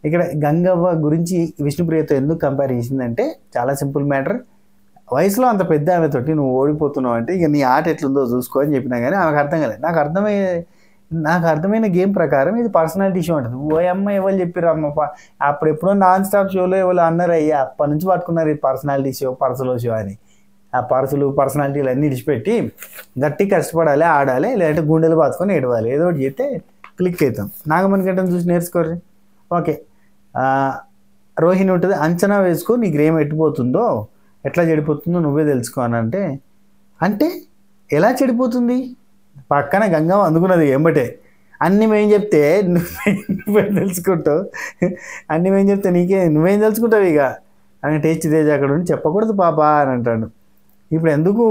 ఇక్కడ గంగవ్వ గురించి విష్ణుప్రియతో ఎందుకు కంపేర్ చేసిందంటే చాలా సింపుల్ మ్యాటర్. వయసులో అంత పెద్ద ఆమెతోటి నువ్వు ఓడిపోతున్నావు అంటే ఇక నీ ఆట ఎట్లుందో చూసుకో అని చెప్పినా కానీ ఆమెకు అర్థం కాలేదు. నాకు అర్థమైన గేమ్ ప్రకారం ఇది పర్సనాలిటీ షో ఉంటుంది. ఓ అమ్మ ఎవరు చెప్పారు అమ్మ, అప్పుడు ఎప్పుడో నాన్ స్టాప్ షోలో ఎవరు అన్నారు అయ్యా, అప్పటి నుంచి పట్టుకున్నారు ఈ పర్సనాలిటీ షో, పర్సలో షో అని. ఆ పర్సనాలిటీలు అన్నీ విడిచిపెట్టి గట్టి కష్టపడాలి, ఆడాలి, లేదంటే గుండెలు పాతుకొని ఏడవాలి, ఏదో ఒకటి చేస్తే క్లిక్ అవుతాం. నాగమణి గంటను చూసి నేర్చుకోరు. ఓకే, రోహిణి ఉంటుంది, అంచనా వేసుకో నీ గేమ్ ఎట్టిపోతుందో, ఎట్లా చెడిపోతుందో నువ్వే తెలుసుకో అని అంటే ఎలా చెడిపోతుంది? పక్కన గంగవ్వ అందుకున్నది ఎంబటే. అన్నీ మేము చెప్తే నువ్వేం తెలుసుకుంటావు, అన్నీ మేము చెప్తే నువ్వేం తెలుసుకుంటావు ఇక అని టేస్ట్ తేజ్ అక్కడ ఉండి చెప్పకూడదు పాప అని అంటాడు. ఇప్పుడు ఎందుకు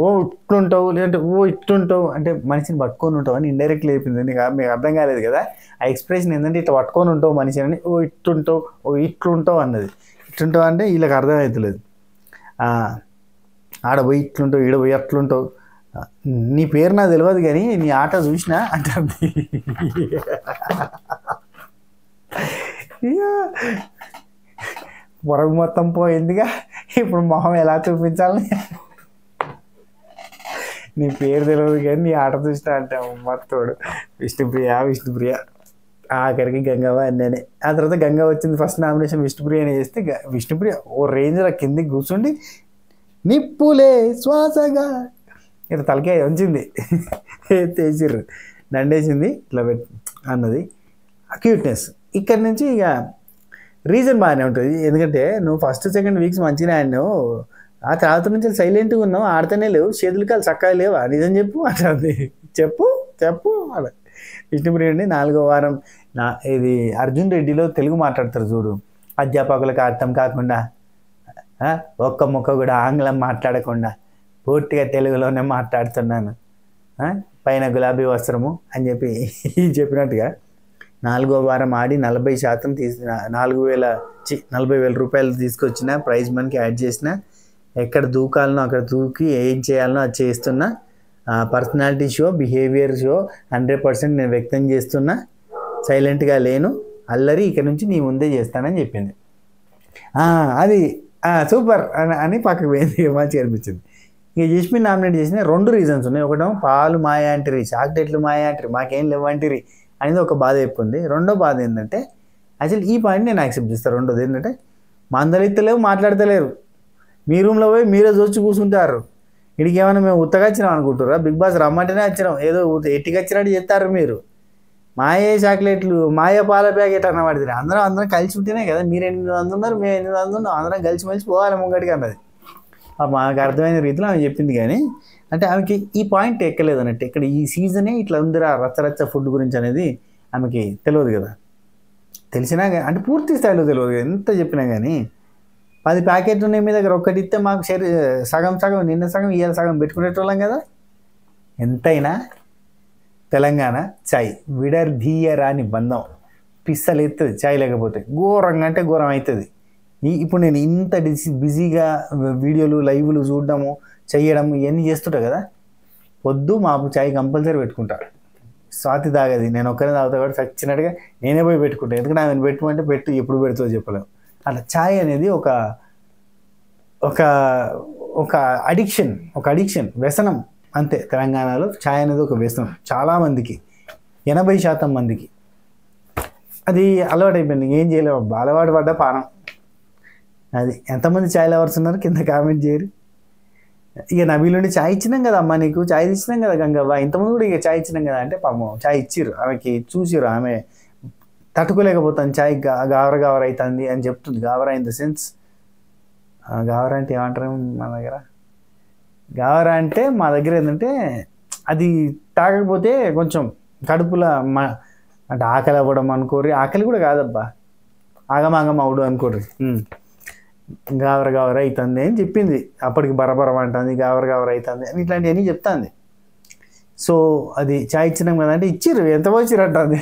ఓ ఇట్లుంటావు లేదంటే ఓ ఇట్లుంటావు అంటే మనిషిని పట్టుకొని ఉంటావు అని ఇండైరెక్ట్లీ చెప్పింది. మీకు అర్థం కాలేదు కదా ఆ ఎక్స్ప్రెషన్ ఏంటంటే ఇట్లా పట్టుకొని ఉంటావు మనిషి అని, ఓ ఇట్లుంటావు ఓ ఇట్లుంటావు అన్నది. ఇట్లుంటావు అంటే వీళ్ళకి అర్థమవుతలేదు. ఆడ పోయి ఇట్లుంటావు, ఈడ పోయి అట్లుంటావు, నీ పేరు నాకు తెలియదు కానీ నీ ఆట చూసినా అంటుంది. పొరగు మొత్తం పోయిందిగా, ఇప్పుడు మొహం ఎలా చూపించాలి? నీ పేరు తెలియదు కానీ నీ ఆట చూసినా అంటే మొత్తోడు విష్ణుప్రియ ఆఖరికి గంగవ్వ అన్ననే. ఆ తర్వాత గంగవ్వ వచ్చింది, ఫస్ట్ నామినేషన్ విష్ణుప్రియని చేస్తే విష్ణుప్రియ ఓ రేంజ్లో కిందికి కూర్చుండి నిప్పులే శ్వాసగా ఇట్లా తలకాయ వంచింది, తెచ్చిర్రు దండేసింది ఇట్లా అన్నది క్యూట్నెస్. ఇక్కడ నుంచి ఇక రీజన్ బాగానే ఉంటుంది, ఎందుకంటే నువ్వు ఫస్ట్ సెకండ్ వీక్స్ మంచిగా ఆడినావు, ఆ తర్వాత నుంచి సైలెంట్గా ఉన్నావు, ఆడితేనే లేవు, చేతులు కాలు చక్కగా లేవు, నిజం చెప్పు అంటుంది. చెప్పు అలా విష్ణుప్రియుడిని 4వ వారం ఇది అర్జున్ రెడ్డిలో తెలుగు మాట్లాడతారు చూడు, అధ్యాపకులకు అర్థం కాకుండా ఒక్క ముక్క కూడా ఆంగ్లం మాట్లాడకుండా పూర్తిగా తెలుగులోనే మాట్లాడుతున్నాను, పైన గులాబీ వస్త్రము అని చెప్పి చెప్పినట్టుగా 4వ వారం ఆడి 40,000 రూపాయలు తీసుకొచ్చిన, ప్రైజ్ మనకి యాడ్ చేసిన, ఎక్కడ దూకాలనో అక్కడ దూకి ఏం చేయాలనో అది చేస్తున్నా, పర్సనాలిటీ షో, బిహేవియర్ షో 100% నేను వ్యక్తం చేస్తున్నా, సైలెంట్గా లేను, అల్లరి ఇక నుంచి నీ ముందే చేస్తానని చెప్పింది. అది సూపర్ అని పక్కకు పోయింది, మంచిగా అనిపించింది. ఇక జస్మిన్ నామినేట్ చేసిన 2 రీజన్స్ ఉన్నాయి. ఒకటేమో పాలు మాయాంటిరి, చాక్లెట్లు మాయాంటిరి, మాకేం లేవంటిరి అనేది ఒక బాధ చెప్పుంది. రెండో బాధ ఏంటంటే యాక్చువల్ ఈ పాయింట్ నేను యాక్సెప్ట్ చేస్తాను. రెండోది ఏంటంటే మందలిత్తలేవు, మాట్లాడతలేరు. మీ రూమ్లో పోయి మీరే చూసి కూర్చుంటారు. ఇడికి ఏమైనా మేము ఉత్తగా వచ్చినాం అనుకుంటారా? బిగ్ బాస్ రమ్మంటేనే వచ్చినాం, ఏదో ఎట్టికి వచ్చినట్టు చేస్తారు మీరు. మాయే చాక్లెట్లు, మాయ పాల ప్యాకెట్ అన్న పడుతుంది. అందరం కలిసి ఉంటేనే కదా. మీరు 800 ఉన్నారు, మేము 800 ఉన్నాం, అందరం కలిసి మలిసి పోవాలి ముంగడికి అన్నది. మాకు అర్థమైన రీతిలో ఆమె చెప్పింది. కానీ అంటే ఆమెకి ఈ పాయింట్ ఎక్కలేదు అన్నట్టు. ఇక్కడ ఈ సీజనే ఇట్లా ఉందిరా రచ్చరచ్చ ఫుడ్ గురించి అనేది ఆమెకి తెలియదు కదా. తెలిసినా అంటే పూర్తి స్థాయిలో తెలియదు కదా. ఎంత చెప్పినా కానీ 10 ప్యాకెట్లు ఉన్నాయి మీ దగ్గర, ఒక్కటి ఇస్తే మాకు సగం నిన్న సగం ఇవాళ సగం పెట్టుకునేటోళ్ళం కదా. ఎంతైనా తెలంగాణ చాయ్ విడర్ధీయరాని బంధం. పిස්සలు ఎత్తుంది చాయ్ లేకపోతే, ఘోరంగా అంటే ఘోరం అవుతుంది. ఇప్పుడు నేను ఇంత బిజీగా వీడియోలు లైవ్లు చూడడము చెయ్యడం ఇవన్నీ చేస్తుంటా కదా. పొద్దు మాపు చాయ్ కంపల్సరీ పెట్టుకుంటాను. స్వాతి తాగది, నేను ఒక్కనే తాగుతా కాబట్టి చచ్చినట్టుగా నేనే పోయి పెట్టుకుంటాను. ఎందుకంటే ఆమెను పెట్టుకుంటే పెట్టు, ఎప్పుడు పెడుతుందో చెప్పలేము. అట్లా చాయ్ అనేది ఒక అడిక్షన్, వ్యసనం అంతే. తెలంగాణలో చాయ్ అనేది ఒక వ్యసనం. చాలామందికి 80% మందికి అది అలవాటు అయిపోయింది. ఏం చేయలేవు, అలవాటు పడ్డ పానం అది. ఎంతమంది చాయ్ లవర్స్ ఉన్నారు కింద కామెంట్ చేయరు. ఇక నబీలుండి చాయ్ ఇచ్చినాం కదా అమ్మ, నీకు చాయ్ ఇచ్చినాం కదా గంగవ్వ, ఇంతమంది కూడా ఇక చాయ్ ఇచ్చినాం కదా అంటే పాపం చాయ్ ఇచ్చిర్రు. ఆమెకి చూసిర్రు, ఆమె తట్టుకోలేకపోతాను చాయ్ గావర అవుతుంది అని చెప్తుంది. గావర ఇన్ ద సెన్స్, గావర అంటే ఏమంటారు మన దగ్గర? గావర అంటే మా దగ్గర ఏంటంటే అది తాగకపోతే కొంచెం కడుపులో అంటే ఆకలి అవ్వడం అనుకోరు. ఆకలి కూడా కాదబ్బా, ఆగమాగం అవుడు అనుకోరు. గావర అవుతుంది అని చెప్పింది. అప్పటికి బరబరం అంటుంది, గావర అవుతుంది అని ఇట్లాంటివన్నీ చెప్తాంది. సో అది చాయ్ ఇచ్చినాం కదా అంటే ఇచ్చిర్రు. ఎంత పోసిర్రు అంటుంది.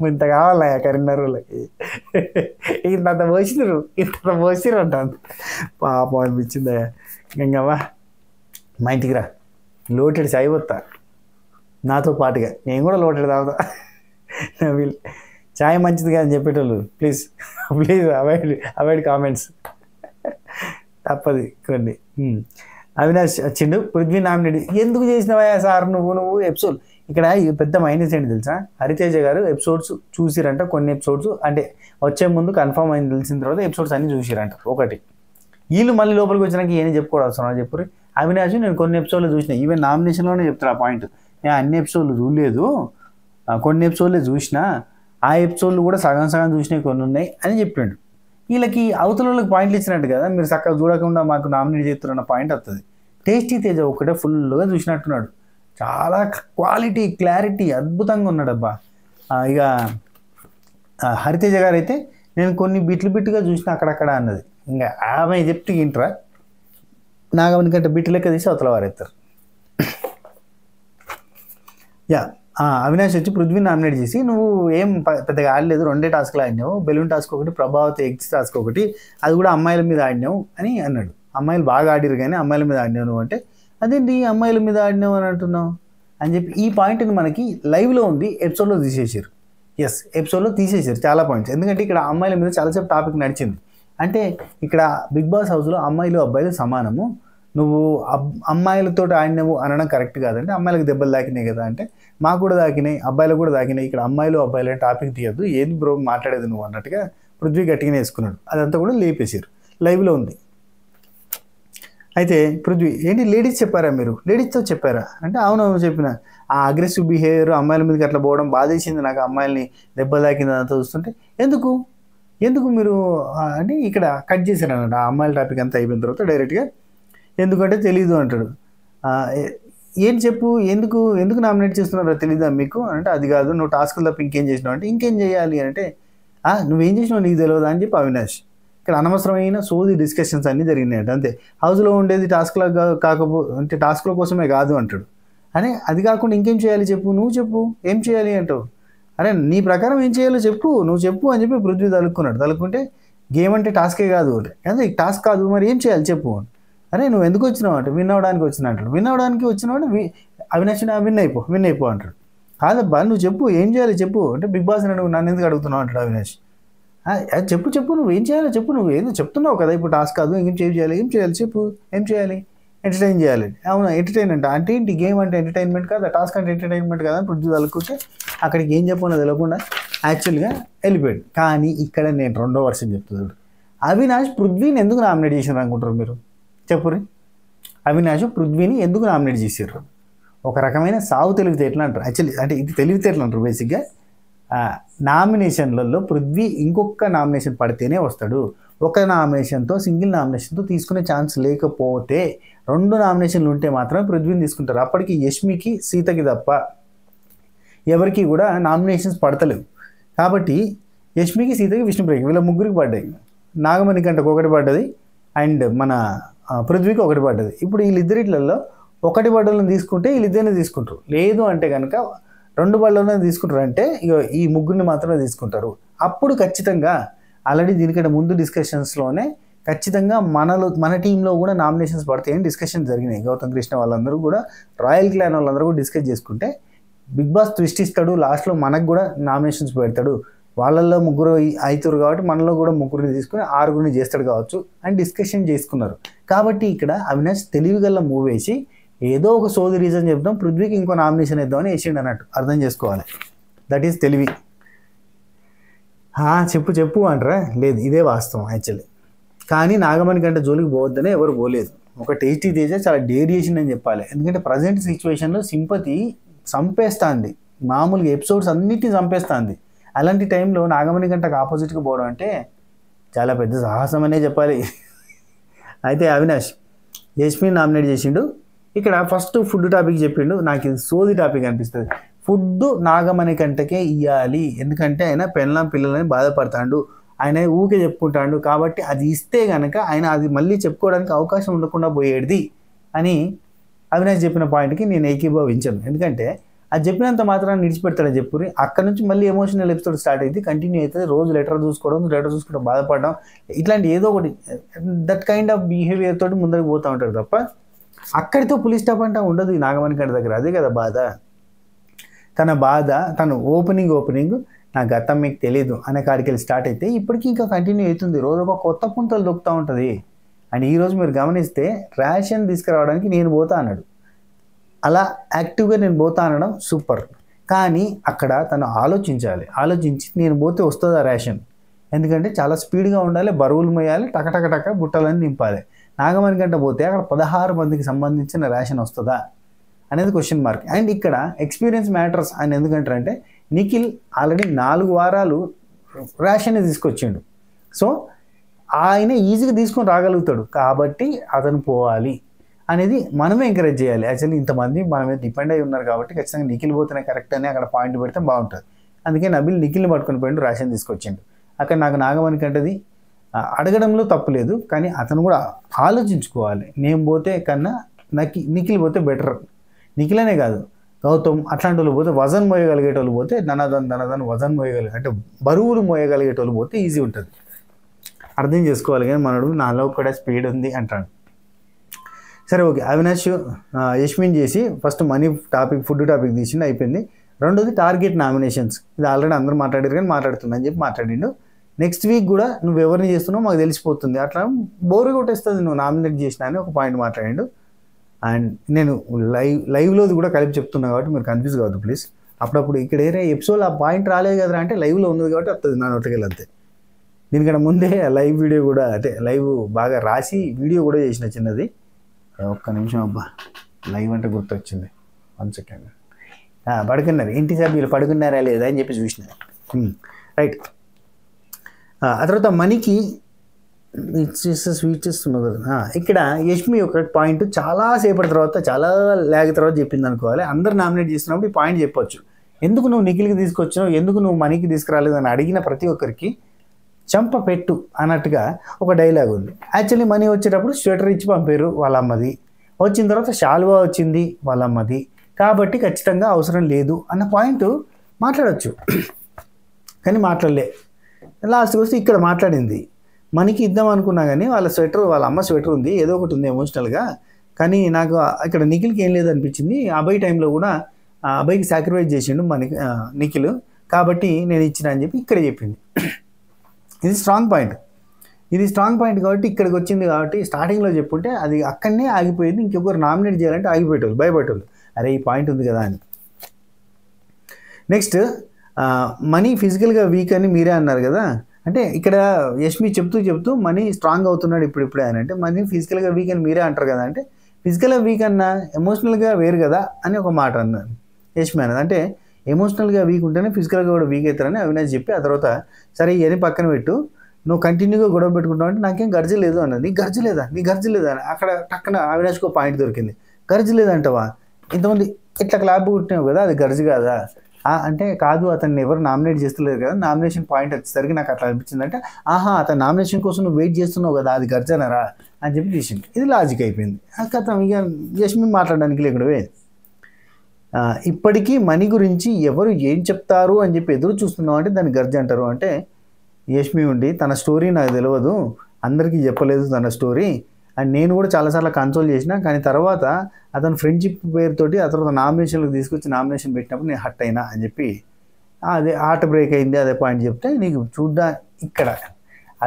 ఇంత కావాలా కరీంనగర్ వాళ్ళకి, ఇంత పోసిర్రు అంటుంది. పాపం అనిపించింది. గంగవ్వ మా ఇంటికి రా, లోటెడ్ చాయ్ పోతా నాతో పాటుగా, నేను కూడా లోటెడ్ తాగుతా. వీళ్ళు చాయ్ మంచిది కాదని చెప్పేటోళ్ళు ప్లీజ్ అవాయిడ్ కామెంట్స్, తప్పది కొన్ని. అవినాష్ వచ్చిండు. పృథ్వీ నామినేట్ ఎందుకు చేసినవా సార్ నువ్వు ఎపిసోడ్? ఇక్కడ పెద్ద మైనస్ ఏంటి తెలుసా? హరితేజ గారు ఎపిసోడ్స్ చూసిరంట, కొన్ని ఎపిసోడ్స్ అంటే వచ్చే ముందు కన్ఫర్మ్ అయింది, తెలిసిన తర్వాత ఎపిసోడ్స్ అన్ని చూసిరంట. ఒకటి వీళ్ళు మళ్ళీ లోపలికి వచ్చినాక ఏం చెప్పుకోవడం అవసరం చెప్పరు. అవినాష్ నేను కొన్ని ఎపిసోడ్లు చూసిన, ఈవెన్ నామినేషన్లోనే చెప్తారు ఆ పాయింట్. నేను అన్ని ఎపిసోడ్లు చూడలేదు, కొన్ని ఎపిసోడ్లే చూసిన, ఆ ఎపిసోడ్లు కూడా సగం చూసినవి కొన్ని ఉన్నాయి అని చెప్పిండు. వీళ్ళకి అవతల వాళ్ళకి పాయింట్లు ఇచ్చినట్టు కదా, మీరు చక్కగా చూడకుండా మాకు నామినేట్ చేస్తున్న పాయింట్ వస్తుంది. టేస్టీ తేజ ఒక్కటే ఫుల్గా చూసినట్టున్నాడు. చాలా క్లారిటీ అద్భుతంగా ఉన్నాడు అబ్బా. ఇక హరితేజ గారు అయితే నేను కొన్ని బిట్టుగా చూసిన అక్కడక్కడ అన్నది. ఇంకా ఆమె చెప్తే ఇంటరా నాగమని కంటే బిట్టు లెక్క తీసి అవతల వారెత్తారు. అవినాష్ వచ్చి పృథ్వీ నామినేట్ చేసి, నువ్వు ఏం పెద్దగా ఆడలేదు, 2 టాస్క్లు ఆడినావు, బెలూన్ టాస్క్ ఒకటి, ప్రభావతి ఎగ్స్ టాస్క్ ఒకటి, అది కూడా అమ్మాయిల మీద ఆడినావు అని అన్నాడు. అమ్మాయిలు బాగా ఆడిరు కానీ అమ్మాయిల మీద ఆడినావు నువ్వు అంటే, అదేంటి అమ్మాయిల మీద ఆడినావు అని అంటున్నావు అని చెప్పి ఈ పాయింట్ని మనకి లైవ్లో ఉంది, ఎపిసోడ్లో తీసేసారు. ఎపిసోడ్లో తీసేసారు చాలా పాయింట్స్. ఎందుకంటే ఇక్కడ అమ్మాయిల మీద చాలాసేపు టాపిక్ నడిచింది. అంటే ఇక్కడ బిగ్ బాస్ హౌస్లో అమ్మాయిలు అబ్బాయిలు సమానము, నువ్వు అమ్మాయిలతో ఆడినవు అనడం కరెక్ట్ కాదంటే, అమ్మాయిలకు దెబ్బలు తాకినాయి కదా అంటే, మాకు కూడా తాకినాయి, అబ్బాయిలకు కూడా తాకినాయి, ఇక్కడ అమ్మాయిలు అబ్బాయిలు టాపిక్ తీయద్దు, ఏది బ్రో మాట్లాడేది నువ్వు అన్నట్టుగా పృథ్వీ గట్టిగానే వేసుకున్నాడు. అదంతా కూడా లేపేసారు, లైవ్లో ఉంది. అయితే పృథ్వీ ఏంటి లేడీస్ చెప్పారా, మీరు లేడీస్తో చెప్పారా అంటే, అవునవును చెప్పిన. ఆ అగ్రెసివ్ బిహేవియర్ అమ్మాయిల మీదకి అట్లా పోవడం బాధేసింది నాకు, అమ్మాయిల్ని దెబ్బలు తాకింది అదంతా చూస్తుంటే. ఎందుకు మీరు అంటే ఇక్కడ కట్ చేశారు అన్నమాట. ఆ అమ్మాయిల టాపిక్ అంతా అయిపోయిన తర్వాత డైరెక్ట్గా ఎందుకంటే తెలీదు అంటాడు. ఏం చెప్పు, ఎందుకు నామినేట్ చేస్తున్నారో తెలీదా మీకు అంటే, అది కాదు నువ్వు టాస్క్లు తప్ప ఇంకేం చేసినావు అంటే, ఇంకేం చేయాలి అంటే, నువ్వేం చేసినావు నీకు తెలియదా అని చెప్పి అవినాష్. ఇక్కడ అనవసరమైన సోది డిస్కషన్స్ అన్నీ జరిగినాయంట అంతే. హౌస్లో ఉండేది టాస్క్లో అంటే టాస్క్ల కోసమే కాదు అంటాడు. అరే అది కాకుండా ఇంకేం చేయాలి చెప్పు, నువ్వు చెప్పు ఏం చేయాలి అంటావు. అరే నీ ప్రకారం ఏం చేయాలో చెప్పు, నువ్వు చెప్పు అని చెప్పి పృథ్వీ తలుక్కుంటే గేమ్ అంటే టాస్కే కాదు అంటే, టాస్క్ కాదు మరి ఏం చేయాలి చెప్పు. అరే నువ్వు ఎందుకు వచ్చినావు అంటే, విన్ అవ్వడానికి వచ్చినా అంటాడు. విన్ అవ్వడానికి వచ్చినావు అవినాష్ విన్ అయిపో అంటాడు. కాదబ్బా నువ్వు చెప్పు ఏం చేయాలి చెప్పు అంటే, బిగ్ బాస్ నన్ను ఎందుకు అడుగుతున్నావు అంటాడు అవినాష్. చెప్పు నువ్వు ఏం చేయాలో చెప్పు, నువ్వు ఏదో చెప్తున్నావు కదా ఇప్పుడు టాస్క్ కాదు, ఏం చేయాలి చెప్పు, ఏం ఎంటర్టైన్ చేయాలి. అవునా, ఎంటర్టైన్మెంట్ అంటే ఏంటి? గేమ్ అంటే ఎంటర్టైన్మెంట్ కదా, టాస్క్ అంటే ఎంటర్టైన్మెంట్ కదా అని పృథ్వీ తలుకుంటే అక్కడికి ఏం చెప్పకుండా తెలియకుండా యాక్చువల్గా వెళ్ళిపోయాడు. కానీ ఇక్కడ నేను రెండో వర్షన్ చెప్తున్నాడు. అవినాష్ పృథ్వీని ఎందుకు నామినేట్ చేసినారు అనుకుంటారు మీరు? చెప్పుర్రి. అవినాష్ పృథ్వీని ఎందుకు నామినేట్ చేసారు? ఒక రకమైన సాగు తెలివితేటలు అంటారు యాక్చువల్లీ, అంటే ఇది తెలివితేటలు అంటారు బేసిక్గా. నామినేషన్లలో పృథ్వీ ఇంకొక నామినేషన్ పడితేనే వస్తాడు. ఒక నామినేషన్తో, సింగిల్ నామినేషన్తో తీసుకునే ఛాన్స్ లేకపోతే 2 నామినేషన్లు ఉంటే మాత్రమే పృథ్వీని తీసుకుంటారు. అప్పటికి యష్మికి, సీతకి తప్ప ఎవరికి కూడా నామినేషన్స్ పడతలేవు. కాబట్టి యష్మికి, సీతకి, విష్ణుప్రియకి వీళ్ళ ముగ్గురికి పడ్డాయి. నాగమణికంటకు ఒకటి పడ్డది అండ్ మన పృథ్వీకి ఒకటి పడ్డది. ఇప్పుడు వీళ్ళిద్దరిట్లలో ఒకటి బడ్డలను తీసుకుంటే వీళ్ళిద్దరిని తీసుకుంటారు. లేదు అంటే కనుక 2 బళ్ళలోనే తీసుకుంటారు. అంటే ఇక ఈ ముగ్గురిని మాత్రమే తీసుకుంటారు. అప్పుడు ఖచ్చితంగా ఆల్రెడీ దీనికంటే ముందు డిస్కషన్స్లోనే ఖచ్చితంగా మన టీంలో కూడా నామినేషన్స్ పడతాయని డిస్కషన్ జరిగినాయి. గౌతమ్ కృష్ణ వాళ్ళందరూ కూడా, రాయల్ క్లాన్ వాళ్ళందరూ కూడా డిస్కస్ చేసుకుంటే బిగ్ బాస్ ట్విస్ట్ ఇస్తాడు, లాస్ట్లో మనకు కూడా నామినేషన్స్ పెడతాడు, వాళ్ళల్లో 3 అవుతారు కాబట్టి మనలో కూడా 3 తీసుకుని 6 చేస్తాడు కావచ్చు అని డిస్కషన్ చేసుకున్నారు. కాబట్టి ఇక్కడ అవినాష్ తెలివిగల్ల మూవ్ వేసి ఏదో ఒక సోది రీజన్ చెప్తాం, పృథ్వీకి ఇంకో నామినేషన్ ఇద్దామని వేసిండు అన్నట్టు అర్థం చేసుకోవాలి. దట్ ఈస్ తెలివి. చెప్పు అంటారా? లేదు, ఇదే వాస్తవం యాక్చువల్లీ. కానీ నాగమణి కంటే జోలికి పోవద్దనే ఎవరు పోలేదు. ఒక టేస్టీ తేజ చాలా డేర్ చేసిందని చెప్పాలి. ఎందుకంటే ప్రజెంట్ సిచ్యువేషన్లో సింపతి చంపేస్తుంది, మామూలుగా ఎపిసోడ్స్ అన్నిటిని చంపేస్తుంది. అలాంటి టైంలో నాగమణి కంటకు ఆపోజిట్గా పోవడం అంటే చాలా పెద్ద సాహసం అనే చెప్పాలి. అయితే అవినాష్ యష్మిని నామినేట్ చేసిండు. ఇక్కడ ఫస్ట్ ఫుడ్ టాపిక్ చెప్పిండు. నాకు ఇది సోది టాపిక్ అనిపిస్తుంది. ఫుడ్ నాగమణి కంటకే ఇవ్వాలి, ఎందుకంటే ఆయన పిల్లలని బాధపడతాడు, ఆయన ఊకే చెప్పుకుంటాడు. కాబట్టి అది ఇస్తే కనుక ఆయన అది మళ్ళీ చెప్పుకోవడానికి అవకాశం ఉండకుండా పోయేది అని అవినాష్ చెప్పిన పాయింట్కి నేను ఏకీభవించాను. ఎందుకంటే అది చెప్పినంత మాత్రాన్ని నిడిచిపెడతాడని చెప్పురి. అక్కడ నుంచి మళ్ళీ ఎమోషనల్ ఎపిసోడ్ స్టార్ట్ అయింది, కంటిన్యూ అవుతుంది. రోజు లెటర్ చూసుకోవడం బాధపడడం, ఇట్లాంటి ఏదో ఒకటి దట్ కైండ్ ఆఫ్ బిహేవియర్ తోటి ముందరికి పోతూ ఉంటాడు తప్ప అక్కడితో పులి స్టాప్ అంటే ఉండదు ఈ నాగమణి కంట దగ్గర. అదే కదా బాధ. తన బాధ తను ఓపెనింగ్ నా గతం మీకు తెలీదు అనే కాడికి వెళ్ళి స్టార్ట్ అయితే ఇప్పటికీ ఇంకా కంటిన్యూ అవుతుంది. రోజు ఒక కొత్త పుంతలు దొక్కుతూ ఉంటుంది. అండ్ ఈరోజు మీరు గమనిస్తే రేషన్ తీసుకురావడానికి నేను పోతా అన్నాడు. అలా యాక్టివ్గా నేను పోతా అనడం సూపర్. కానీ అక్కడ తను ఆలోచించి నేను పోతే వస్తుందా రేషన్, ఎందుకంటే చాలా స్పీడ్గా ఉండాలి, బరువులు మోయాలి, టక బుట్టలని నింపాలి. నాగమణి గంట పోతే అక్కడ 16 మందికి సంబంధించిన రేషన్ వస్తుందా అనేది క్వశ్చన్ మార్క్. అండ్ ఇక్కడ ఎక్స్పీరియన్స్ మ్యాటర్స్ అని ఎందుకంటారంటే నిఖిల్ ఆల్రెడీ 4 వారాలు రేషన్ తీసుకొచ్చిండు. సో ఆయన ఈజీగా తీసుకొని రాగలుగుతాడు, కాబట్టి అతను పోవాలి అనేది మనమే ఎంకరేజ్ చేయాలి. యాక్చువల్లీ ఇంతమంది మన మీద డిపెండ్ అయి ఉన్నారు కాబట్టి ఖచ్చితంగా నిఖిల్ పోతేనే కరెక్ట్ అని అక్కడ పాయింట్ పెడితే బాగుంటుంది. అందుకే నబిల్ నిఖిల్ని పట్టుకొని పోయిండు, రేషన్ తీసుకొచ్చిండు. అక్కడ నాకు నాగమణి కంటది అడగడంలో తప్పు లేదు, కానీ అతను కూడా ఆలోచించుకోవాలి. నేను పోతే కన్నా నిఖిల్ పోతే బెటర్. నిఖిల్ అనే కాదు, గౌతమ్ అట్లాంటి వాళ్ళు పోతే, వజన్ మోయగలిగేటోళ్ళు పోతే, ధనధన్ వజన్ అంటే బరువులు మోయగలిగేటోళ్ళు పోతే ఈజీ ఉంటుంది. అర్థం చేసుకోవాలి. కానీ మనడు నాలో కూడా స్పీడ్ ఉంది అంటాడు. సరే ఓకే, అవినాష్ యష్మిన్ చేసి first money topic, food topic తీసిండు, అయిపోయింది. రెండోది టార్గెట్ నామినేషన్స్. ఇది ఆల్రెడీ అందరూ మాట్లాడారు కానీ మాట్లాడుతుందని చెప్పి మాట్లాడిండు. నెక్స్ట్ వీక్ కూడా నువ్వు ఎవరిని చేస్తున్నావు మాకు తెలిసిపోతుంది, అట్లా బోరు కొట్టేస్తుంది నువ్వు నామినేట్ చేసినా అని ఒక పాయింట్ మాట్లాడిండు. అండ్ నేను లైవ్లోది కూడా కలిపి చెప్తున్నా కాబట్టి మీరు కన్ఫ్యూజ్ కావద్దు ప్లీజ్. అప్పుడప్పుడు ఇక్కడ ఏరే ఎపిసోడ్ ఆ పాయింట్ రాలేదు కదరా అంటే లైవ్లో ఉంది కాబట్టి వస్తుంది నా నోటికి అంతే. దీనికన్నా ముందే లైవ్ వీడియో కూడా, అంటే లైవ్ బాగా రాసి వీడియో కూడా చేసిన చిన్నది. ఒక్క నిమిషం అబ్బా, లైవ్ అంటే గుర్తొచ్చింది. 1 సెకండ్. పడుకున్నారు ఇంటి సభ్యులు పడుకున్నారా లేదా అని చెప్పి చూసిన. రైట్. ఆ తర్వాత మనీకి స్వీటెస్ట్ మదర్. ఇక్కడ యష్మి ఒక పాయింట్ చాలా సేపటి తర్వాత, చాలా లాగ్ తర్వాత చెప్పింది అనుకోవాలి. అందరు నామినేట్ చేస్తున్నప్పుడు ఈ పాయింట్ చెప్పొచ్చు. ఎందుకు నువ్వు నిఖిల్కి తీసుకొచ్చినావు, ఎందుకు నువ్వు మనీకి తీసుకురాలేదు అని అడిగిన ప్రతి ఒక్కరికి చంప పెట్టు అన్నట్టుగా ఒక డైలాగ్ ఉంది. యాక్చువల్లీ మనీ వచ్చేటప్పుడు స్వెటర్ ఇచ్చి పంపారు వాళ్ళ అమ్మది, వచ్చిన తర్వాత శాల్వా వచ్చింది వాళ్ళ అమ్మది, కాబట్టి ఖచ్చితంగా అవసరం లేదు అన్న పాయింట్ మాట్లాడచ్చు. కానీ మాట్లాడలే. లాస్ట్కి వస్తే ఇక్కడ మాట్లాడింది. మనకి ఇద్దాం అనుకున్నా కానీ వాళ్ళ స్వెటర్, వాళ్ళ అమ్మ స్వెటర్ ఉంది, ఏదో ఒకటి ఉంది ఎమోషనల్గా. కానీ నాకు ఇక్కడ నిఖిల్కి ఏం లేదు అనిపించింది. అబ్బాయి టైంలో కూడా అబ్బాయికి సాక్రిఫైస్ చేసిండు నిఖిల్, కాబట్టి నేను ఇచ్చిన అని చెప్పి ఇక్కడ చెప్పింది. ఇది స్ట్రాంగ్ పాయింట్. ఇది స్ట్రాంగ్ పాయింట్ కాబట్టి ఇక్కడికి వచ్చింది కాబట్టి స్టార్టింగ్లో చెప్పుంటే అది అక్కడనే ఆగిపోయింది. ఇంకొకరు నామినేట్ చేయాలంటే ఆగిపోయేటోళ్ళు, భయపడేటోళ్ళు, అరే ఈ పాయింట్ ఉంది కదా అని. నెక్స్ట్ మనీ ఫిజికల్గా వీక్ అని మీరే అన్నారు కదా, అంటే ఇక్కడ యష్మి చెప్తూ మనీ స్ట్రాంగ్ అవుతున్నాడు ఇప్పుడే అని, అంటే మనీ ఫిజికల్గా వీక్ అని మీరే అంటారు కదా, అంటే ఫిజికల్గా వీక్ అన్నా ఎమోషనల్గా వేరు కదా అని ఒక మాట అన్నారు యష్మి అన్నది. అంటే ఎమోషనల్గా వీక్ ఉంటేనే ఫిజికల్గా కూడా వీక్ అవుతారని అవినాష్ చెప్పి ఆ తర్వాత సరే ఇవన్నీ పక్కన పెట్టు, నువ్వు కంటిన్యూగా గొడవ పెట్టుకుంటావు అంటే నాకేం గర్జ లేదు అన్నది. నీ గర్జ లేదా అని అక్కడ టక్కన అవినాష్కి పాయింట్ దొరికింది. గర్జ లేదంటవా, ఇంతమంది ఇట్లా క్లాప్ కొట్టినావు కదా అది గర్జ కాదా అంటే కాదు, అతన్ని ఎవరు నామినేట్ చేస్తలేదు కదా, నామినేషన్ పాయింట్ వచ్చేసరికి నాకు అట్లా అనిపించింది అంటే ఆహా అతను నామినేషన్ కోసం నువ్వు వెయిట్ చేస్తున్నావు కదా అది గర్జనరా అని చెప్పి తీసింది. ఇది లాజిక్ అయిపోయింది. అతను ఇక యష్మి మాట్లాడడానికి లేకుండా పోయింది. ఇప్పటికీ మనీ గురించి ఎవరు ఏం చెప్తారు అని చెప్పి ఎదురు చూస్తున్నావు అంటే దాన్ని గర్జ అంటారు. అంటే యష్మి ఉండి తన స్టోరీ నాకు తెలియదు, అందరికీ చెప్పలేదు తన స్టోరీ, అండ్ నేను కూడా చాలాసార్లు కన్సోల్ చేసిన, కానీ తర్వాత అతను ఫ్రెండ్షిప్ పేరుతోటి ఆ తర్వాత నామినేషన్లకు తీసుకొచ్చి నామినేషన్ పెట్టినప్పుడు నేను హట్ అయినా అని చెప్పి అదే హార్ట్ బ్రేక్ అయింది అదే పాయింట్ చెప్తే నీకు ఇక్కడ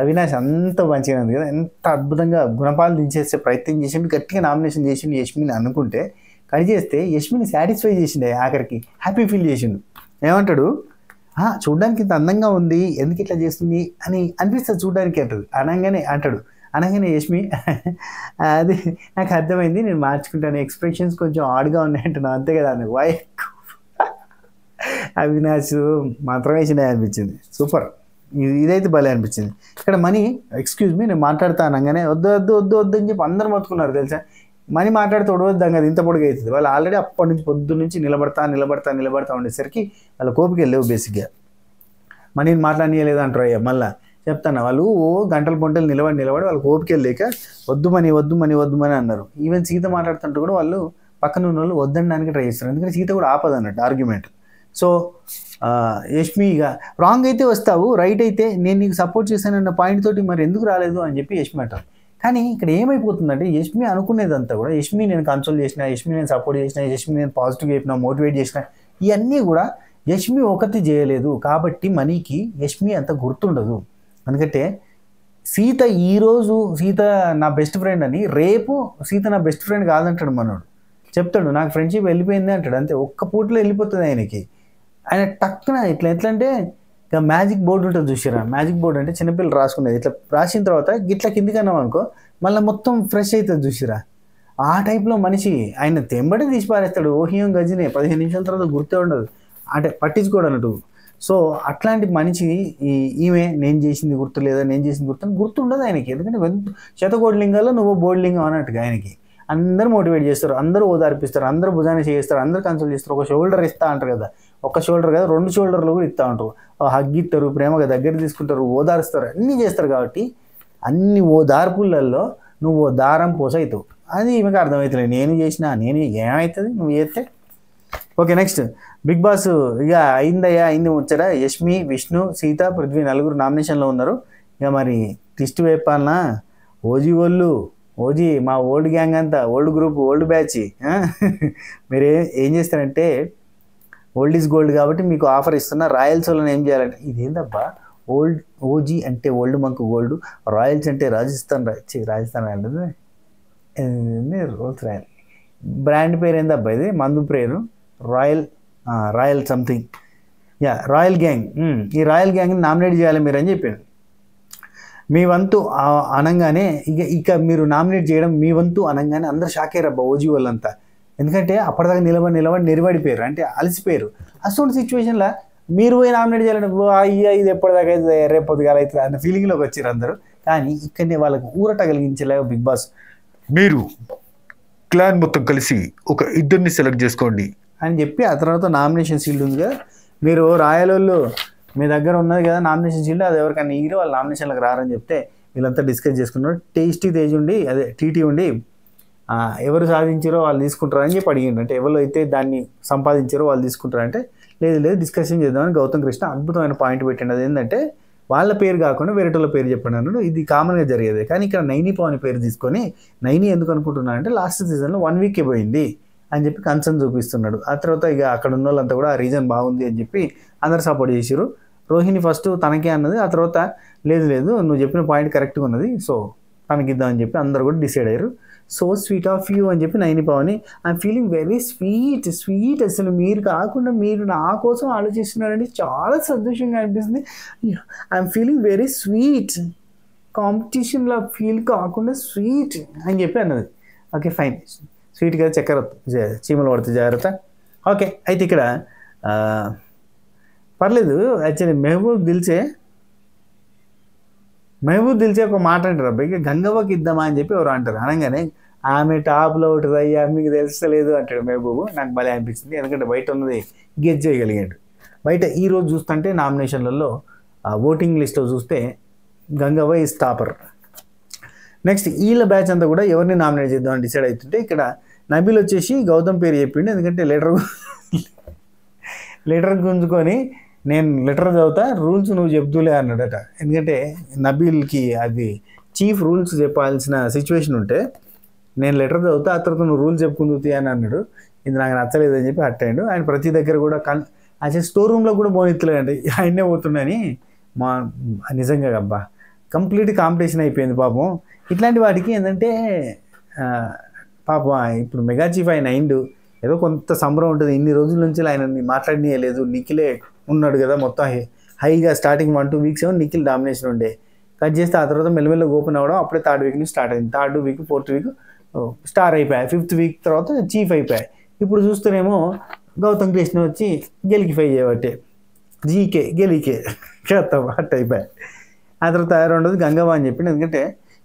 అవినాష్ అంత మంచిగా ఉంది కదా, ఎంత అద్భుతంగా గుణపాలు దించేసే ప్రయత్నం చేసిండు, గట్టిగా నామినేషన్ చేసిండు యష్మిని అనుకుంటే కట్ చేస్తే యష్మిని సాటిస్ఫై చేసిండే, ఆఖరికి హ్యాపీ ఫీల్ చేసిండు. ఏమంటాడు, చూడడానికి ఇంత అందంగా ఉంది ఎందుకు ఇట్లా చేస్తుంది అని అనిపిస్తుంది చూడడానికి అంటాడు. అనగానే యష్మి అది నాకు అర్థమైంది, నేను మార్చుకుంటాను, ఎక్స్ప్రెషన్స్ కొంచెం ఆడ్గా ఉన్నాయి అంటున్నావు అంతే కదా అని. వై అవినాష్ మాత్రమే అనిపించింది. సూపర్, ఇదైతే భలే అనిపించింది. ఇక్కడ మనీ ఎక్స్క్యూజ్ మీ నేను మాట్లాడతా అనగానే వద్దు అని చెప్పి అందరూ మొత్తుకున్నారు తెలుసా. మనీ మాట్లాడితే ఒడవద్దాం కదా, ఇంత పొడిగా అవుతుంది. వాళ్ళు ఆల్రెడీ అప్పటి నుంచి పొద్దు నుంచి నిలబడతా ఉండేసరికి వాళ్ళ కోపిక లేవు బేసిక్గా. మనీని మాట్లాడనీయలేదు అంటారు. అయ్యా మళ్ళీ చెప్తాను, వాళ్ళు గంటల పొంటలు నిలబడి వాళ్ళకి ఓపిక లేక వద్దు మనీ అన్నారు. ఈవెన్ సీత మాట్లాడుతుంటే కూడా వాళ్ళు పక్కన ఉన్న వాళ్ళు వద్దనడానికి ట్రై చేస్తారు, ఎందుకంటే సీత కూడా ఆపదు అన్నట్టు ఆర్గ్యుమెంట్. సో యష్మి ఇక రాంగ్ అయితే వస్తావు, రైట్ అయితే నేను నీకు సపోర్ట్ చేశానన్న పాయింట్ తోటి మరి ఎందుకు రాలేదు అని చెప్పి యష్మి అంటారు. కానీ ఇక్కడ ఏమైపోతుందంటే యష్మి అనుకునేదంతా కూడా యష్మి నేను కన్సోల్ చేసిన, యష్మి నేను సపోర్ట్ చేసిన, యష్మి నేను పాజిటివ్గా చెప్పిన, మోటివేట్ చేసిన, ఇవన్నీ కూడా యష్మి ఒకటి చేయలేదు కాబట్టి మనీకి యష్మి అంత గుర్తుండదు. ఎందుకంటే సీత ఈరోజు సీత నా బెస్ట్ ఫ్రెండ్ అని, రేపు సీత నా బెస్ట్ ఫ్రెండ్ కాదంటాడు మనోడు, చెప్తాడు నాకు ఫ్రెండ్షిప్ వెళ్ళిపోయింది అంటాడు. అంతే, ఒక్క పూటలో వెళ్ళిపోతుంది ఆయనకి. ఆయన టక్కున ఎట్లా అంటే ఇక మ్యాజిక్ బోర్డు ఉంటుంది చూసారా, మ్యాజిక్ బోర్డు అంటే చిన్నపిల్లలు రాసుకునేది, ఇట్లా రాసిన తర్వాత గిట్ల కిందికి అన్నాం అనుకో మళ్ళీ మొత్తం ఫ్రెష్ అవుతుంది చూసిరా, ఆ టైప్లో మనిషి. ఆయన తెంబడి తీసి పారేస్తాడు, ఓహియం గజినే 15 నిమిషాల తర్వాత గుర్తే ఉండదు, అంటే పట్టించుకోడు అన్నట్టు. సో అట్లాంటి మనిషి ఈమె నేను చేసింది గుర్తు లేదా గుర్తుండదు ఆయనకి. ఎందుకంటే శతకోటిలింగాల్లో నువ్వు బోర్డులింగం అన్నట్టుగా ఆయనకి. అందరూ మోటివేట్ చేస్తారు, అందరూ ఓదార్పిస్తారు, అందరూ భుజాన్ని చేస్తారు, అందరూ కన్సల్ట్ చేస్తారు. ఒక షోల్డర్ ఇస్తా అంటారు కదా, ఒక షోల్డర్ కదా 2 షోల్డర్లు కూడా ఇస్తూ ఉంటారు, హగ్ ఇస్తారు, ప్రేమగా దగ్గర తీసుకుంటారు, ఓదారుస్తారు, అన్నీ చేస్తారు. కాబట్టి అన్ని ఓదార్పులలో నువ్వు దారం పోసవుతావు. అది ఈమెకు అర్థమవుతుంది. నేను ఏమవుతుంది నువ్వు చేస్తే. ఓకే, నెక్స్ట్ బిగ్ బాస్ ఇక అయింది ముచ్చట. యష్మి, విష్ణు, సీత, పృథ్వీ 4 నామినేషన్లో ఉన్నారు. ఇక మరి ట్విస్ట్ వైపాలన ఓజీ మా ఓల్డ్ గ్యాంగ్ అంతా, ఓల్డ్ గ్రూప్, ఓల్డ్ బ్యాచ్. మీరు ఏం చేస్తారంటే ఓల్డ్ ఈజ్ గోల్డ్ కాబట్టి మీకు ఆఫర్ ఇస్తున్నా, రాయల్స్ వాళ్ళని ఏం చేయాలంటే ఇదేందబ్బా ఓజీ అంటే ఓల్డ్ మంక్ గోల్డ్, రాయల్స్ అంటే రాజస్థాన్ అంటే రోల్స్ రాయల్, బ్రాండ్ పేరు ఏందబ్బా ఇది, మందు పేరు రాయల్ సంథింగ్, రాయల్ గ్యాంగ్. ఈ రాయల్ గ్యాంగ్ని నామినేట్ చేయాలి మీరు అని చెప్పాను. మీ వంతు అనగానే ఇక మీరు నామినేట్ చేయడం మీ వంతు అనగానే అందరు షాక్ అయ్యారబ్బా ఓజీ వాళ్ళంతా. ఎందుకంటే అప్పటిదాకా నిలబడి నెరివాడిపోయారు, అంటే అలసిపోయారు. అసలు సిచ్యువేషన్లో మీరు పోయి నామినేట్ చేయాలంటే అయ్యా ఇది ఎప్పటిదాకా అయితే రేపు పొద్దుగాల అవుతుంది అన్న ఫీలింగ్లోకి వచ్చారు అందరూ. కానీ ఇక్కడనే వాళ్ళకు ఊరట కలిగించేలాగా బిగ్ బాస్ మీరు క్లాన్ మొత్తం కలిసి ఒక 2 సెలెక్ట్ చేసుకోండి అని చెప్పి ఆ తర్వాత నామినేషన్ షీల్డ్ ఉంది కదా, మీరు రాయలోళ్ళు మీ దగ్గర ఉన్నది కదా నామినేషన్ షీల్డ్, అది ఎవరికైనా ఈరు వాళ్ళు నామినేషన్లకు రారని చెప్తే వీళ్ళంతా డిస్కస్ చేసుకున్నారు. తేజ్ ఉండి టీటీ ఉండి ఎవరు సాధించారో వాళ్ళు తీసుకుంటారు అని చెప్పి అడిగిండు. అంటే ఎవరు అయితే దాన్ని సంపాదించారో వాళ్ళు తీసుకుంటారంటే లేదు డిస్కషన్ చేద్దామని గౌతమ్ కృష్ణ అద్భుతమైన పాయింట్ పెట్టండి. అది ఏంటంటే వాళ్ళ పేరు కాకుండా వేరేటోళ్ళ పేరు చెప్పండి అన్నాడు. ఇది కామన్గా జరిగేది. కానీ ఇక్కడ నైని పవన్ పేరు తీసుకొని నైని ఎందుకు అనుకుంటున్నా అంటే లాస్ట్ సీజన్లో 1 వీకే పోయింది అని చెప్పి కన్సర్న్ చూపిస్తున్నాడు. ఆ తర్వాత ఇక అక్కడ ఉన్న వాళ్ళంతా కూడా ఆ రీజన్ బాగుంది అని చెప్పి అందరు సపోర్ట్ చేసారు. రోహిణి ఫస్ట్ తనకే అన్నది, ఆ తర్వాత లేదు లేదు నువ్వు చెప్పిన పాయింట్ కరెక్ట్గా ఉన్నది, సో తనకిద్దామని చెప్పి అందరు కూడా డిసైడ్ అయ్యారు. సో స్వీట్ ఆఫ్ యూ అని చెప్పి Naini Pavani, I'm feeling very sweet, అసలు మీరు కాకుండా మీరు నా కోసం ఆలోచిస్తున్నారండి, చాలా సంతోషంగా అనిపిస్తుంది, ఐఎమ్ ఫీలింగ్ వెరీ స్వీట్, కాంపిటీషన్లో ఫీల్ కాకుండా స్వీట్ అని చెప్పి అన్నది. ఓకే ఫైన్, స్వీట్ కదా చక్కెర చీమలు పడుతుంది జాగ్రత్త. ఓకే అయితే ఇక్కడ పర్లేదు. యాక్చువల్లీ మెహబూబ్ దిల్చే ఒక మాట అంటారు, అబ్బాయి గంగవ్వకి ఇద్దామా అని చెప్పి ఎవరు అంటారు. అనగానే ఆమె టాప్లో ఉంటుంది అయ్యా మీకు తెలుస్తలేదు అంటాడు మెహబూబు. నాకు భలే అనిపించింది, ఎందుకంటే బయట ఉన్నది గెస్ చేయగలిగాడు. బయట ఈరోజు చూస్తుంటే నామినేషన్లలో ఓటింగ్ లిస్ట్లో చూస్తే గంగవ్వ ఈజ్ టాపర్. నెక్స్ట్ వీళ్ళ బ్యాచ్ అంతా కూడా ఎవరిని నామినేట్ చేద్దామని డిసైడ్ అవుతుంటే ఇక్కడ నబీల్ వచ్చేసి గౌతమ్ పేరు చెప్పిండు, ఎందుకంటే లెటర్ గుంజుకొని నేను లెటర్ చదువుతా రూల్స్ నువ్వు చెప్తూలే అన్నాడట. ఎందుకంటే నబీల్కి అది చీఫ్ రూల్స్ చెప్పాల్సిన సిచ్యువేషన్ ఉంటే నేను లెటర్ చదువుతా ఆ తర్వాత నువ్వు రూల్స్ చెప్పుకుందుతాయి అని అన్నాడు. ఇది నాకు నచ్చలేదు అని చెప్పి అట్టాడు. ఆయన ప్రతి దగ్గర కూడా అసలు స్టోర్ రూమ్లో కూడా పోనెత్తలేండి, ఆయనే పోతుండని మా నిజంగా అబ్బా కంప్లీట్ కాంపిటీషన్ అయిపోయింది పాపం. ఇట్లాంటి వాటికి ఏంటంటే పాపం ఇప్పుడు మెగా చీఫ్ ఆయన అయిండు, ఏదో కొంత సంబరం ఉంటుంది. ఇన్ని రోజుల నుంచి ఆయనని మాట్లాడనీయలేదు, నిఖిలే ఉన్నాడు కదా మొత్తం హైగా. స్టార్టింగ్ 1-2 వీక్స్ ఏమో నిఖిల్ డామినేషన్ ఉండే, కట్ చేస్తే ఆ తర్వాత మెల్లమెల్ల ఓపెన్ అవ్వడం అప్పుడే 3rd వీక్ నుంచి స్టార్ట్ అయింది. 3rd week 4th week star అయిపోయాయి, 5th వీక్ తర్వాత చీఫ్ అయిపోయాయి. ఇప్పుడు చూస్తేనేమో గౌతమ్ కృష్ణ వచ్చి గెలికిఫై చేయబట్టే గెలికే అట్ అయిపోయాయి. ఆ తర్వాత రెండోది గంగవ్వ అని చెప్పింది, ఎందుకంటే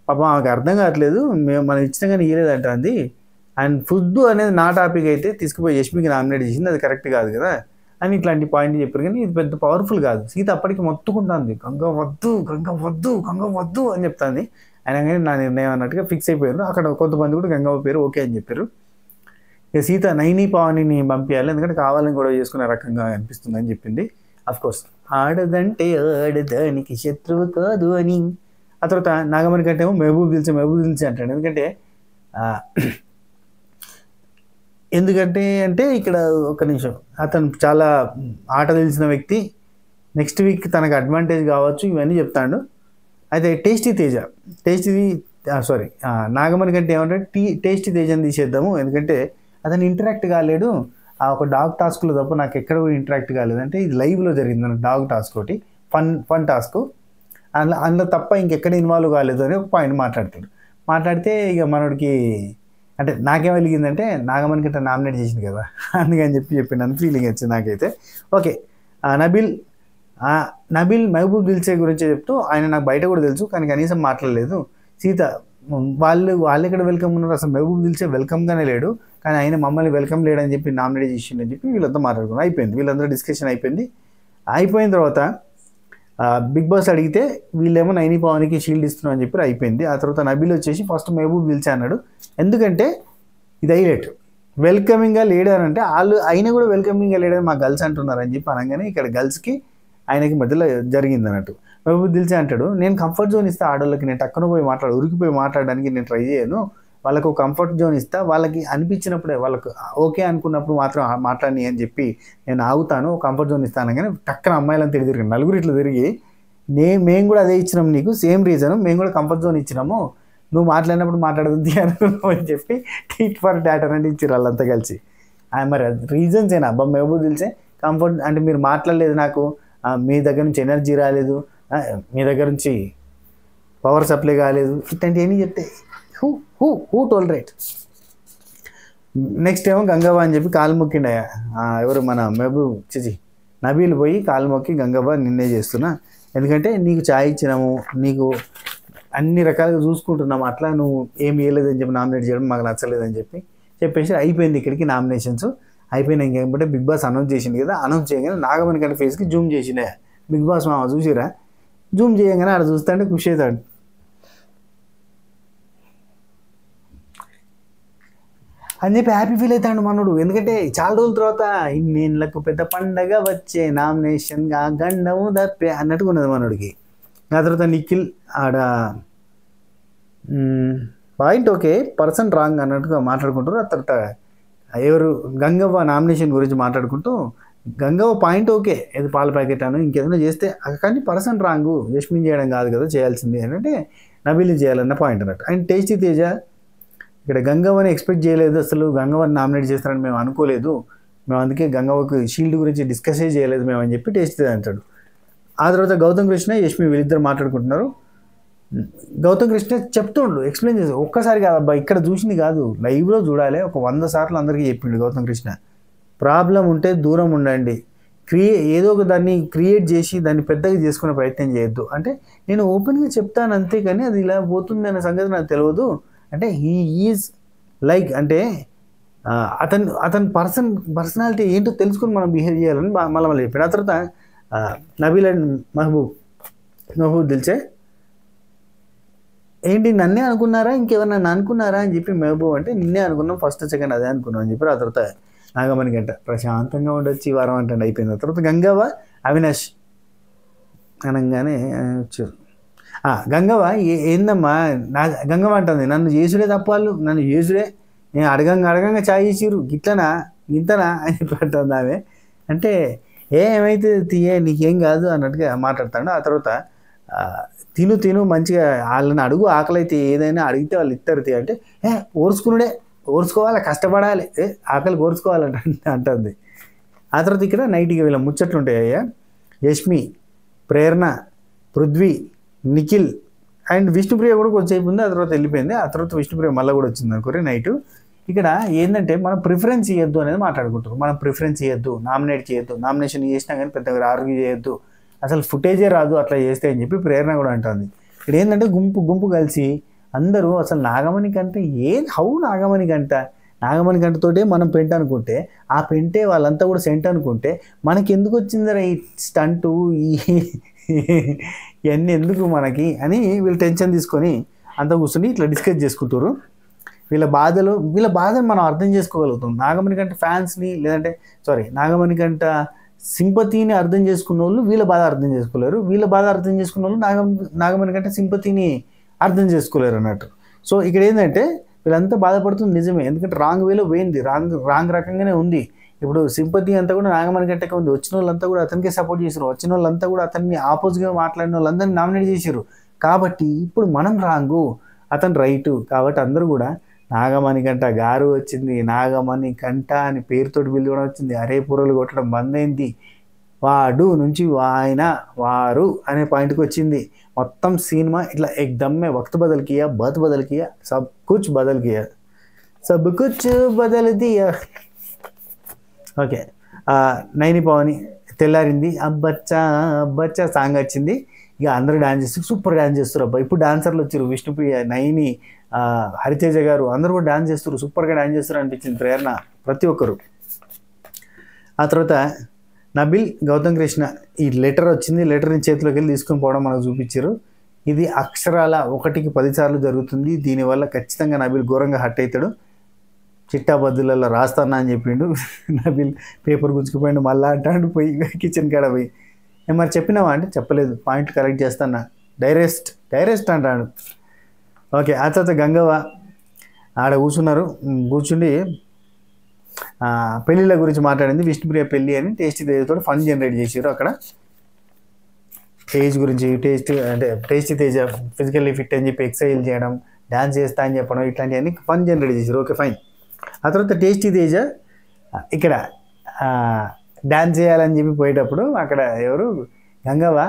పాపం ఆమెకు అర్థం కావట్లేదు, మనం ఇచ్చినా కానీ ఇయ్యలేదంట అంది. అండ్ ఫుడ్ అనేది నా టాపిక్ అయితే తీసుకుపోయి యష్మికి నామినేట్ చేసింది, అది కరెక్ట్ కాదు కదా అని ఇట్లాంటి పాయింట్ చెప్పారు. కానీ ఇది పెద్ద పవర్ఫుల్ కాదు. సీత అప్పటికి మొత్తుకుంటుంది గంగ వద్దు అని చెప్తుంది. అయినా కానీ నా నిర్ణయం అన్నట్టుగా ఫిక్స్ అయిపోయారు. అక్కడ కొంతమంది కూడా గంగవ్వ పేరు ఓకే అని చెప్పారు. ఇక సీత నైని పవనిని పంపించాలి, ఎందుకంటే కావాలని గొడవ చేసుకునే రకంగా అనిపిస్తుంది అని చెప్పింది. అఫ్కోర్స్ ఆడదంటే ఆడదానికి శత్రువు కాదు అని. ఆ తర్వాత నాగమణి కంటే ఏమో మెహబూబ్ దిల్చే అంటాడు. ఎందుకంటే ఇక్కడ ఒక నిమిషం, అతను చాలా ఆట తెలిసిన వ్యక్తి, నెక్స్ట్ వీక్ తనకు అడ్వాంటేజ్ కావచ్చు ఇవన్నీ చెప్తాడు. అయితే నాగమణి కంటే ఏమంటే టేస్టీ తేజని తీసేద్దాము, ఎందుకంటే అతను ఇంటరాక్ట్ కాలేడు. ఆ ఒక డాగ్ టాస్క్లో తప్ప నాకు ఎక్కడ కూడా ఇంటరాక్ట్ కాలేదంటే ఇది లైవ్లో జరిగింది అన్న డాగ్ టాస్క్ ఒకటి ఫన్ టాస్క్, అందులో తప్ప ఇంకెక్కడ ఇన్వాల్వ్ కాలేదు అని ఒక పాయింట్ మాట్లాడితే ఇక మనోడికి అంటే నాకేం వెలిగిందంటే నాగమణి కంటే నామినేట్ చేసింది కదా అందుకని చెప్పి నన్ను ఫీలింగ్ వచ్చింది నాకైతే. ఓకే నబీల్ మెహబూబ్ దిల్చే గురించి చెప్తూ ఆయన నాకు బయట కూడా తెలుసు కానీ కనీసం మాట్లాడలేదు. సీత వాళ్ళు ఎక్కడ వెల్కమ్ ఉన్నారు, అసలు మెహబూబ్ దిల్చే వెల్కమ్గానే లేడు, కానీ ఆయన మమ్మల్ని వెల్కమ్ లేడని చెప్పి నామినేట్ చేసిండని చెప్పి వీళ్ళంతా మాట్లాడుకున్నారు. అయిపోయింది, వీళ్ళందరూ డిస్కషన్ అయిపోయిన తర్వాత బిగ్ బాస్ అడిగితే వీళ్ళేమో నైని పవన్కి షీల్డ్ ఇస్తున్నాం అని చెప్పి అయిపోయింది. ఆ తర్వాత నబీల్ వచ్చేసి ఫస్ట్ మెహబూబ్ దిల్చే అన్నాడు, ఎందుకంటే ఇది హైలైట్, వెల్కమింగ్గా లేడారంటే వాళ్ళు అయినా కూడా వెల్కమింగ్గా లేడని మా గర్ల్స్ అంటున్నారు అని చెప్పి అనగానే ఇక్కడ గర్ల్స్కి ఆయనకి మధ్యలో జరిగింది అన్నట్టు. మెహబూబ్ దిల్చే అంటాడు, నేను కంఫర్ట్ జోన్ ఇస్తా ఆడోళ్ళకి, నేను టక్కున పోయి ఉరికిపోయి మాట్లాడడానికి నేను ట్రై చేయను, వాళ్ళకు కంఫర్ట్ జోన్ ఇస్తా, వాళ్ళకి అనిపించినప్పుడే వాళ్ళకు ఓకే అనుకున్నప్పుడు మాత్రం మాట్లాడి అని చెప్పి నేను ఆగుతాను, కంఫర్ట్ జోన్ ఇస్తాను. కానీ టక్కన అమ్మాయిలను తిరిగి నలుగురు ఇట్లా తిరిగి మేము కూడా అదే ఇచ్చినాం, నీకు సేమ్ రీజన్, మేము కూడా కంఫర్ట్ జోన్ ఇచ్చినాము, నువ్వు మాట్లాడినప్పుడు మాట్లాడుతుంది అనుకున్నావు అని చెప్పి టీట్ ఫర్ డాటర్ అంటే ఇచ్చారు వాళ్ళంతా కలిసి. మరి రీజన్స్ ఏనా అబ్బా మెహబూబ్ దిల్చే కంఫర్ట్ అంటే మీరు మాట్లాడలేదు, నాకు మీ దగ్గర నుంచి ఎనర్జీ రాలేదు, మీ దగ్గర నుంచి పవర్ సప్లై కాలేదు, ఇట్లాంటి ఏమీ చెప్తే హూ టోల్ రైట్. నెక్స్ట్ ఏమో గంగవ్వ అని చెప్పి కాలు మొక్కిండయా ఎవరు మన నబీల్ పోయి కాలు మొక్కి గంగవ్వ నిన్నే చేస్తున్నా, ఎందుకంటే నీకు ఛాయ్ ఇచ్చినాము, నీకు అన్ని రకాలుగా చూసుకుంటున్నాము, అట్లా నువ్వు ఏమి ఇవ్వలేదని చెప్పి నామినేట్ చేయడం మాకు నచ్చలేదని చెప్పేసి అయిపోయింది. ఇక్కడికి నామినేషన్స్ అయిపోయినాయి. ఇంకేమంటే బిగ్ బాస్ అనౌన్స్ చేసింది కదా, అనౌన్స్ చేయగానే నాగమణి కంటే ఫేస్కి జూమ్ చేసిండే బిగ్ బాస్ మామ చూసిరా, జూమ్ చేయగానే ఆడ చూస్తాంటే ఖుషి అవుతాడు. అని చెప్పి హ్యాపీ ఫీల్ అవుతాడు మనోడు, ఎందుకంటే చాలా రోజుల తర్వాత ఇన్నేళ్ళకు పెద్ద పండగ వచ్చే నామినేషన్గా గండము దప్పే అన్నట్టుగా ఉన్నది మనోడికి. ఆ తర్వాత నిఖిల్ ఆడ పాయింట్ ఓకే, పర్సన్ రాంగ్ అన్నట్టుగా మాట్లాడుకుంటారు. ఆ తర్వాత ఎవరు గంగవ్వ నామినేషన్ గురించి మాట్లాడుకుంటూ గంగవ్వ పాయింట్ ఓకే, ఏది పాల ప్యాకెట్ అను ఇంకేదైనా చేస్తే, కానీ పర్సన్ రాంగు, జస్మిన్ చేయడం కాదు కదా చేయాల్సింది అంటే నబీల్ చేయాలన్న పాయింట్ అన్నట్టు. అండ్ టేస్టీ తేజ ఇక్కడ గంగవ్వని ఎక్స్పెక్ట్ చేయలేదు, అసలు గంగవ్వని నామినేట్ చేస్తారని మేము అనుకోలేదు, మేము అందుకే గంగవ్వకు షీల్డ్ గురించి డిస్కసే చేయలేదు మేము అని చెప్పి టేస్టీ తేజ అంటాడు. ఆ తర్వాత గౌతమ్ కృష్ణ యష్మి వీళ్ళిద్దరు మాట్లాడుకుంటున్నారు. గౌతమ్ కృష్ణ చెప్తుండు, ఎక్స్ప్లెయిన్ చేసి, ఒక్కసారి కాదు అబ్బా ఇక్కడ చూసింది కాదు, లైవ్లో చూడాలి, ఒక 100 సార్లు అందరికీ చెప్పిండు గౌతమ్ కృష్ణ. ప్రాబ్లం ఉంటే దూరం ఉండండి, ఏదో ఒక దాన్ని క్రియేట్ చేసి దాన్ని పెద్దగా చేసుకునే ప్రయత్నం చేయొద్దు. అంటే నేను ఓపెన్గా చెప్తాను అంతే, కానీ అది ఇలా పోతుంది అనే సంగతి నాకు తెలియదు. అంటే హీ ఈజ్ లైక్, అంటే అతని పర్సనాలిటీ ఏంటో తెలుసుకుని మనం బిహేవ్ చేయాలని మళ్ళీ చెప్పాడు. ఆ తర్వాత నబీల్ అండ్ మహబూబ్ దిల్చే, ఏంటి నన్నే అనుకున్నారా ఇంకెవరన్నా అనుకున్నారా అని చెప్పి మహబూబ్ అంటే నిన్నే అనుకున్నాం, ఫస్ట్ సెకండ్ అదే అనుకున్నాం అని చెప్పి. ఆ తర్వాత నాగమణి గంట ప్రశాంతంగా ఉండొచ్చు ఈ వారం అంటే అయిపోయింది. ఆ తర్వాత గంగవ్వ అవినాష్ అనగానే వచ్చారు. గంగవ్వ ఏందమ్మా గంగవ్వ అంటుంది, నన్ను చేసుడే తప్ప వాళ్ళు, నన్ను చేసుడే, నేను అడగంగా ఛాయ్ చేసిరు గిట్లనా ఇంతనా అని చెప్పి అంటుంది ఆమె. అంటే ఏమైతే తీయే నీకేం కాదు అన్నట్టుగా మాట్లాడతాడు. ఆ తర్వాత తిను మంచిగా వాళ్ళని అడుగు, ఆకలి అయితే ఏదైనా అడిగితే వాళ్ళు ఇస్తారు తీ అంటే, ఓర్చుకోవాలి కష్టపడాలి, ఆకలి ఓర్చుకోవాలంట అంటుంది. ఆ తర్వాత ఇక్కడ నైట్కి వీళ్ళ ముచ్చట్లు ఉంటాయ్యా, యష్మి, ప్రేరణ, పృథ్వీ, నిఖిల్ అండ్ విష్ణుప్రియ కూడా కొంచెంసేపు ఉంది, ఆ తర్వాత వెళ్ళిపోయింది. ఆ తర్వాత విష్ణుప్రియ మళ్ళీ కూడా వచ్చింది అనుకోరి నైట్. ఇక్కడ ఏంటంటే మనం ప్రిఫరెన్స్ ఇవ్వద్దు అనేది మాట్లాడుకుంటారు. మనం ప్రిఫరెన్స్ ఇవ్వద్దు, నామినేట్ చేయొద్దు, నామినేషన్ చేసినా కానీ పెద్దగా ఆర్గ్యూ చేయొద్దు, అసలు ఫుటేజే రాదు అట్లా చేస్తే అని చెప్పి ప్రేరణ కూడా అంటుంది. ఇక్కడ ఏంటంటే గుంపు కలిసి అందరూ అసలు నాగమణి కంటే నాగమణి కంటతోటే మనం పెంట అనుకుంటే, ఆ పెంటే వాళ్ళంతా కూడా సెంట్ అనుకుంటే మనకి ఎందుకు వచ్చిందరా ఈ స్టంటు, ఇవన్నీ ఎందుకు మనకి అని వీళ్ళు టెన్షన్ తీసుకొని అంతా కూర్చొని ఇట్లా డిస్కస్ చేసుకుంటారు. వీళ్ళ బాధను మనం అర్థం చేసుకోగలుగుతాం. నాగమణి కంట ఫ్యాన్స్ని లేదంటే నాగమణి కంట సింపతిని అర్థం చేసుకున్న వాళ్ళు వీళ్ళ బాధ అర్థం చేసుకోలేరు, వీళ్ళ బాధ అర్థం చేసుకున్న వాళ్ళు నాగమణి కంటే సింపతిని అర్థం చేసుకోలేరు అన్నట్టు. సో ఇక్కడ ఏంటంటే వీళ్ళంతా బాధపడుతుంది నిజమే, ఎందుకంటే రాంగ్ వేలో పోయింది, రాంగ్ రకంగానే ఉంది. ఇప్పుడు సింపతి అంతా కూడా నాగమణి కంటే ఉంది, వచ్చిన వాళ్ళంతా కూడా అతనికే సపోర్ట్ చేశారు, వచ్చిన వాళ్ళంతా కూడా అతన్ని ఆపోజిట్గా మాట్లాడిన వాళ్ళందరినీ నామినేట్ చేశారు. కాబట్టి ఇప్పుడు మనం రాంగు, అతను రైటు, కాబట్టి అందరూ కూడా నాగమణి కంట గారు వచ్చింది, నాగమణి కంట అని పేరుతోటి పిలవడం వచ్చింది, అరే పుర్రలు కొట్టడం బంద్ అయింది, వాడు నుంచి ఆయన వారు అనే పాయింట్కి వచ్చింది. మొత్తం సినిమా ఇట్లా ఎక్దమ్మే వక్త్ బదల్ కియా, బత్ బదల్ కియా, సబ్ కుచ్ బదల్ కియా, సబ్ కుచ్ బదల్ దియా. ఓకే, నైని పవని తెల్లారింది, అబ్బచ్చా సాంగ్ వచ్చింది. ఇక అందరూ డాన్స్ చేస్తారు, సూపర్ డాన్స్ చేస్తారు. అబ్బా ఇప్పుడు డాన్సర్లు వచ్చారు, విష్ణుప్రియ, నైని, హరితేజ గారు అందరూ కూడా డాన్స్ చేస్తారు, సూపర్గా డాన్స్ చేస్తారు అనిపించింది. ప్రేరణ, ప్రతి ఒక్కరు. ఆ తర్వాత నబీల్, గౌతమ్ కృష్ణ ఈ లెటర్ వచ్చింది, లెటర్ని చేతిలోకి వెళ్ళి తీసుకొని పోవడం మనకు చూపించారు. ఇది అక్షరాల 1కి 10 సార్లు జరుగుతుంది. దీనివల్ల ఖచ్చితంగా నబీల్ ఘోరంగా హట్ అవుతాడు. చిట్టాబద్దులలో రాస్తానా అని చెప్పిండు నబీల్, పేపర్ గుంజుకుపోయిండు మళ్ళా అంటాడు పోయి కిచెన్ కాడ పోయి. నేను మరి చెప్పినావా అంటే చెప్పలేదు, పాయింట్ కరెక్ట్ చేస్తానా, డైరెస్ట్ అంటాడు. ఓకే, ఆ తర్వాత గంగవ్వ ఆడ కూర్చుండి పెళ్ళిళ్ళ గురించి మాట్లాడింది. విష్ణుప్రియ పెళ్ళి అని టేస్టీ తేజతో ఫన్ జనరేట్ చేసారు. అక్కడ ఏజ్ గురించి టేస్టీ తేజ ఫిజికల్లీ ఫిట్ అని చెప్పి ఎక్సర్సైజ్ చేయడం, డ్యాన్స్ చేస్తా అని చెప్పడం, ఇట్లాంటివన్నీ ఫన్ జనరేట్ చేశారు. Okay fine. ఆ తర్వాత టేస్టీ తేజ ఇక్కడ డ్యాన్స్ చేయాలని చెప్పి పోయేటప్పుడు అక్కడ ఎవరు గంగవ్వ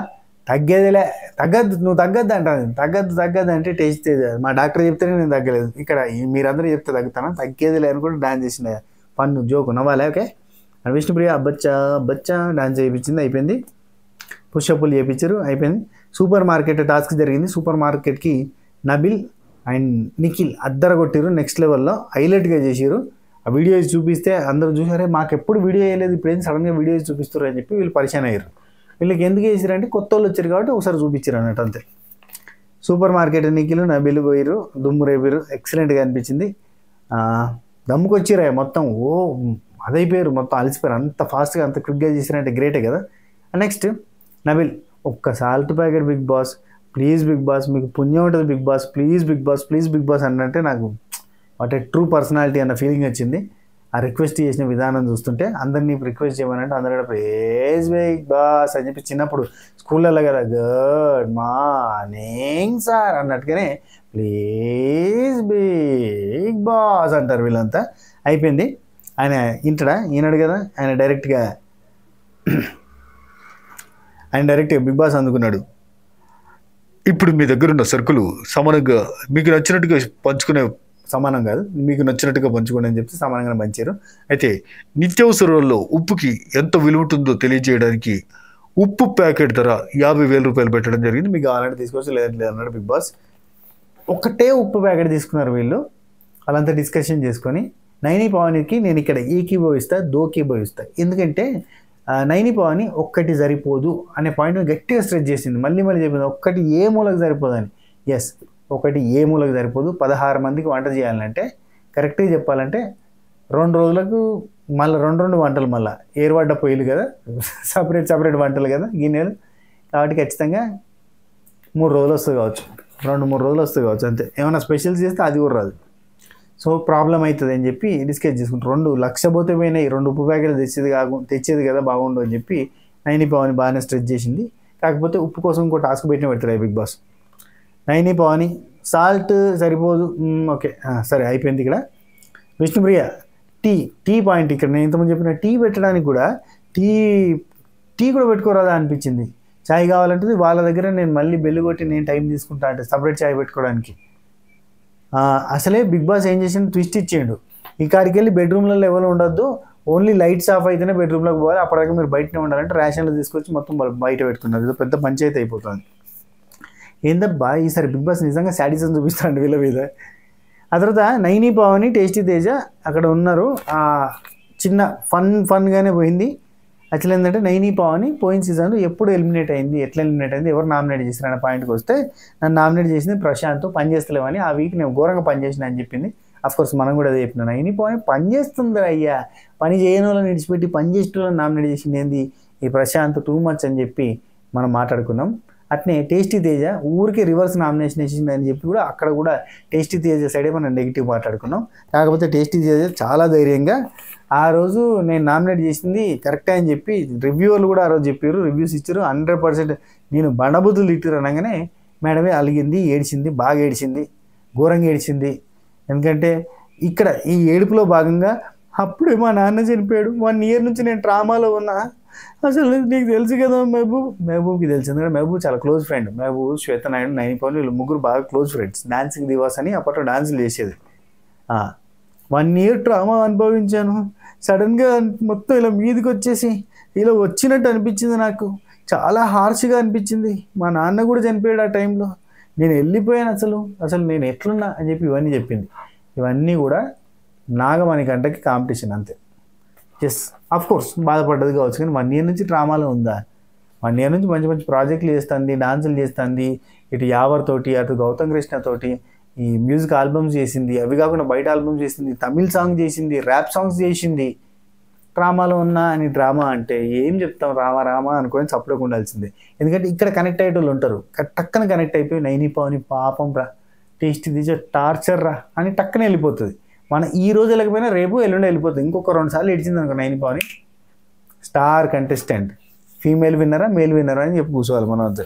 నువ్వు తగ్గద్దు అంటాను. తగ్గద్దు అంటే టేస్ట్ తేజ, మా డాక్టర్ చెప్తేనే నేను తగ్గలేదు, ఇక్కడ మీరందరూ చెప్తే తగ్గుతాను, తగ్గేదిలే అని కూడా డాన్స్ చేసిన ఫన్ జోకు నవ్వాలి. ఓకే, విష్ణుప్రియ బచ్చా డాన్స్ చేయించింది, అయిపోయింది. పుషప్పులు చేయించారు, అయిపోయింది. సూపర్ మార్కెట్ టాస్క్ జరిగింది. సూపర్ మార్కెట్కి నబీల్ అండ్ నిఖిల్ అద్దర కొట్టిరు, నెక్స్ట్ లెవెల్లో హైలైట్గా చేసారు. ఆ వీడియోస్ చూపిస్తే అందరూ చూసారే, మాకు ఎప్పుడు వీడియో వేయలేదు, ఇప్పుడు ఏం సడన్గా వీడియోస్ చూపిస్తారు అని చెప్పి వీళ్ళు పరిచయం అయ్యారు. వీళ్ళకి ఎందుకు వేసారంటే కొత్త వాళ్ళు వచ్చారు కాబట్టి ఒకసారి చూపించారు అన్నట్టు అంతే. సూపర్ మార్కెట్ నిఖిల్ నబీల్ పోయిరు, దుమ్ము రేపిరు, ఎక్సలెంట్గా అనిపించింది. దమ్ముకు వచ్చిరా మొత్తం, అదైపోయారు, మొత్తం అలసిపోయారు, అంత ఫాస్ట్గా అంత క్విక్గా చేసిరంటే గ్రేటే కదా. నెక్స్ట్ నబీల్, ఒక్క salt packet Bigg Boss please, Bigg Boss మీకు పుణ్యం ఉంటుంది Bigg Boss, please Bigg Boss అన్నంటే నాకు వాట్ ఏ ట్రూ పర్సనాలిటీ అన్న ఫీలింగ్ వచ్చింది. ఆ రిక్వెస్ట్ చేసిన విధానం చూస్తుంటే అందరినీ రిక్వెస్ట్ చేయమనంటే అందరూ కూడా ప్లీజ్ బిగ్ బాస్ అని చెప్పి చిన్నప్పుడు స్కూళ్ళల్లో కదా గుడ్ మార్నింగ్ సార్ అన్నట్టుగానే ప్లీజ్ బిగ్ బాస్ అంటారు వీళ్ళంతా. అయిపోయింది. ఆయన ఈనాడు కదా, ఆయన డైరెక్ట్గా బిగ్ బాస్ అందుకున్నాడు. ఇప్పుడు మీ దగ్గర ఉన్న సరుకులు సమానంగా మీకు నచ్చినట్టుగా పంచుకునే, సమానం కాదు మీకు నచ్చినట్టుగా పంచుకోండి అని చెప్పి సమానంగా పంచారు. అయితే నిత్యావసరాల్లో ఉప్పుకి ఎంత విలువ ఉంటుందో తెలియజేయడానికి ఉప్పు ప్యాకెట్ ధర 50,000 రూపాయలు పెట్టడం జరిగింది. మీకు కావాలంటే తీసుకోవచ్చు, లేదంటే అన్నాడు బిగ్ బాస్. ఒకటే ఉప్పు ప్యాకెట్ తీసుకున్నారు వీళ్ళు. వాళ్ళంతా డిస్కషన్ చేసుకొని నైని పవనికి నేను ఇక్కడ ఏకీభవిస్తా. ఎందుకంటే నైని పవని ఒక్కటి సరిపోదు అనే పాయింట్ గట్టిగా స్ట్రెచ్ చేసింది. మళ్ళీ చెప్పింది ఒక్కటి ఏ మూలకు సరిపోదని. ఎస్, ఒకటి ఏ మూలకు సరిపోదు. 16 మందికి వంట చేయాలంటే కరెక్ట్గా చెప్పాలంటే 2 రోజులకు మళ్ళీ 2 వంటలు, మళ్ళీ ఏర్పడ్డ పొయ్యిలు కదా, సపరేట్ వంటలు కదా, గిన్నెలు. కాబట్టి ఖచ్చితంగా 3 రోజులు వస్తుంది కావచ్చు, 2-3 రోజులు వస్తుంది కావచ్చు అంతే. ఏమైనా స్పెషల్స్ చేస్తే అది కూడా రాదు. సో ప్రాబ్లం అవుతుంది అని చెప్పి డిస్కస్ చేసుకుంటారు. 2 లక్ష పోతే పోయినాయి, 2 ఉప్పు ప్యాకెట్లు తెచ్చేది కదా బాగుండు అని చెప్పి నైని పవని బాగానే స్ట్రెచ్ చేసింది. కాకపోతే ఉప్పు కోసం ఇంకో టాస్క్ పెడతారు బిగ్ బాస్. నైని పవని సాల్ట్ సరిపోదు, ఓకే సరే అయిపోయింది. ఇక్కడ విష్ణుప్రియ టీ పాయింట్, ఇక్కడ నేను ఇంతకుముందు చెప్పిన టీ పెట్టడానికి కూడా టీ కూడా పెట్టుకోరాదా అనిపించింది. చాయ్ కావాలంటే వాళ్ళ దగ్గర నేను మళ్ళీ బెల్లు కొట్టి నేను టైం తీసుకుంటా అంటే సపరేట్ చాయ్ పెట్టుకోవడానికి. అసలే బిగ్ బాస్ ఏం చేసిండు, ట్విస్ట్ ఇచ్చేయండు. ఈ కాడికి వెళ్ళి బెడ్రూమ్లలో ఎవరు ఉండొద్దు, ఓన్లీ లైట్స్ ఆఫ్ అయితేనే బెడ్రూమ్లోకి పోవాలి, అప్పటిదాకా మీరు బయటనే ఉండాలంటే రేషన్లు తీసుకొచ్చి మొత్తం బయట పెట్టుకున్నారు. ఇది పెద్ద పంచాయతీ అయిపోతుంది. ఏందబ్బా ఈసారి బిగ్ బాస్ నిజంగా శాడిజం చూపిస్తాడు వీళ్ళ మీద. ఆ తర్వాత నైని పవని, టేస్టీ తేజ అక్కడ ఉన్నారు. చిన్న ఫన్గానే పోయింది. యాక్చువల్ ఏంటంటే నైని పవని పోయిన సీజన్లో ఎప్పుడు ఎలిమినేట్ అయింది, ఎట్లా ఎలిమినేట్ అయింది, ఎవరు నామినేట్ చేశారు అనే పాయింట్కి వస్తే నన్ను నామినేట్ చేసింది ప్రశాంత్, పని చేస్తలేమని. ఆ వీక్ నేను ఘోరంగా పని చేసిన అని చెప్పింది. అఫ్కోర్స్ మనం కూడా అదే చెప్పినాను, నైని పవని పని చేస్తుంది అయ్యా, పని చేయని వాళ్ళని విడిచిపెట్టి పని చేసే వాళ్ళని నామినేట్ చేసింది ఏంది ఈ ప్రశాంత్, టూ మచ్ అని చెప్పి మనం మాట్లాడుకున్నాం. అట్నే టేస్టీ తేజ ఊరికే రివర్స్ నామినేషన్ వేసింది అని చెప్పి కూడా అక్కడ కూడా టేస్టీ తేజ సైడే మనం నెగిటివ్ మాట్లాడుకున్నాం. కాకపోతే టేస్టీ తేజ చాలా ధైర్యంగా ఆ రోజు నేను నామినేట్ చేసింది కరెక్టే అని చెప్పి రివ్యూవర్లు కూడా ఆ రోజు చెప్పారు, రివ్యూస్ ఇచ్చారు. 100% నేను బండబుద్ధులు తిట్టారు అనగానే మేడమే అలిగింది, ఏడ్చింది, బాగా ఏడ్చింది, ఘోరంగా ఏడ్చింది. ఎందుకంటే ఇక్కడ ఈ ఏడుపులో భాగంగా అప్పుడే మా నాన్న చనిపోయాడు, 1 year నుంచి నేను ట్రామాలో ఉన్నా, అసలు నీకు తెలుసు కదా మహబూబ్కి తెలుసు, ఎందుకంటే మహబూబ్ చాలా క్లోజ్ ఫ్రెండ్. మహబూబ్, శ్వేత నాయుడు, నైని పవన్ వీళ్ళు ముగ్గురు బాగా క్లోజ్ ఫ్రెండ్స్. డాన్సింగ్ దివాస్ అని అప్పట్లో డాన్సులు చేసేది. 1 year ట్రామా అనుభవించాను. సడన్గా మొత్తం ఇలా మీదికి వచ్చేసి ఇలా వచ్చినట్టు అనిపించింది, నాకు చాలా హార్ష్గా అనిపించింది. మా నాన్న కూడా చనిపోయాడు ఆ టైంలో, నేను వెళ్ళిపోయాను, అసలు నేను ఎట్లున్నా అని చెప్పి ఇవన్నీ చెప్పింది. ఇవన్నీ కూడా నాగమణి గంటకి కాంపిటీషన్ అంతే. ఎస్, అఫ్కోర్స్ బాధపడ్డది కావచ్చు, కానీ 1 year నుంచి డ్రామాలో ఉందా? 1 year నుంచి మంచి మంచి ప్రాజెక్టులు చేస్తుంది, డాన్సులు చేస్తుంది, ఇటు యావర్ తోటి, అటు గౌతమ్ కృష్ణ తోటి ఈ మ్యూజిక్ ఆల్బమ్స్ చేసింది, అవి కాకుండా బయట ఆల్బమ్స్ చేసింది, తమిళ్ సాంగ్ చేసింది, ర్యాప్ సాంగ్స్ చేసింది. డ్రామాలో ఉన్నా అని డ్రామా అంటే ఏం చెప్తాం, రామా అనుకొని సపరేట్గా ఉండాల్సిందే. ఎందుకంటే ఇక్కడ కనెక్ట్ అయ్యే వాళ్ళు ఉంటారు, టక్కన కనెక్ట్ అయిపోయి నైని పవని పాపం రా, టేస్టీ తీసే టార్చర్ రా అని టక్కన వెళ్ళిపోతుంది. మనం ఈ రోజు వెళ్ళకపోయినా రేపు ఎల్లుండి వెళ్ళిపోతుంది. ఇంకొక 2 సార్లు ఏడ్చింది అనుకో Naini Pavani, star contestant, female విన్నరా మేల్ విన్నరా అని చెప్పి కూర్చోవాలి మనం అంతా.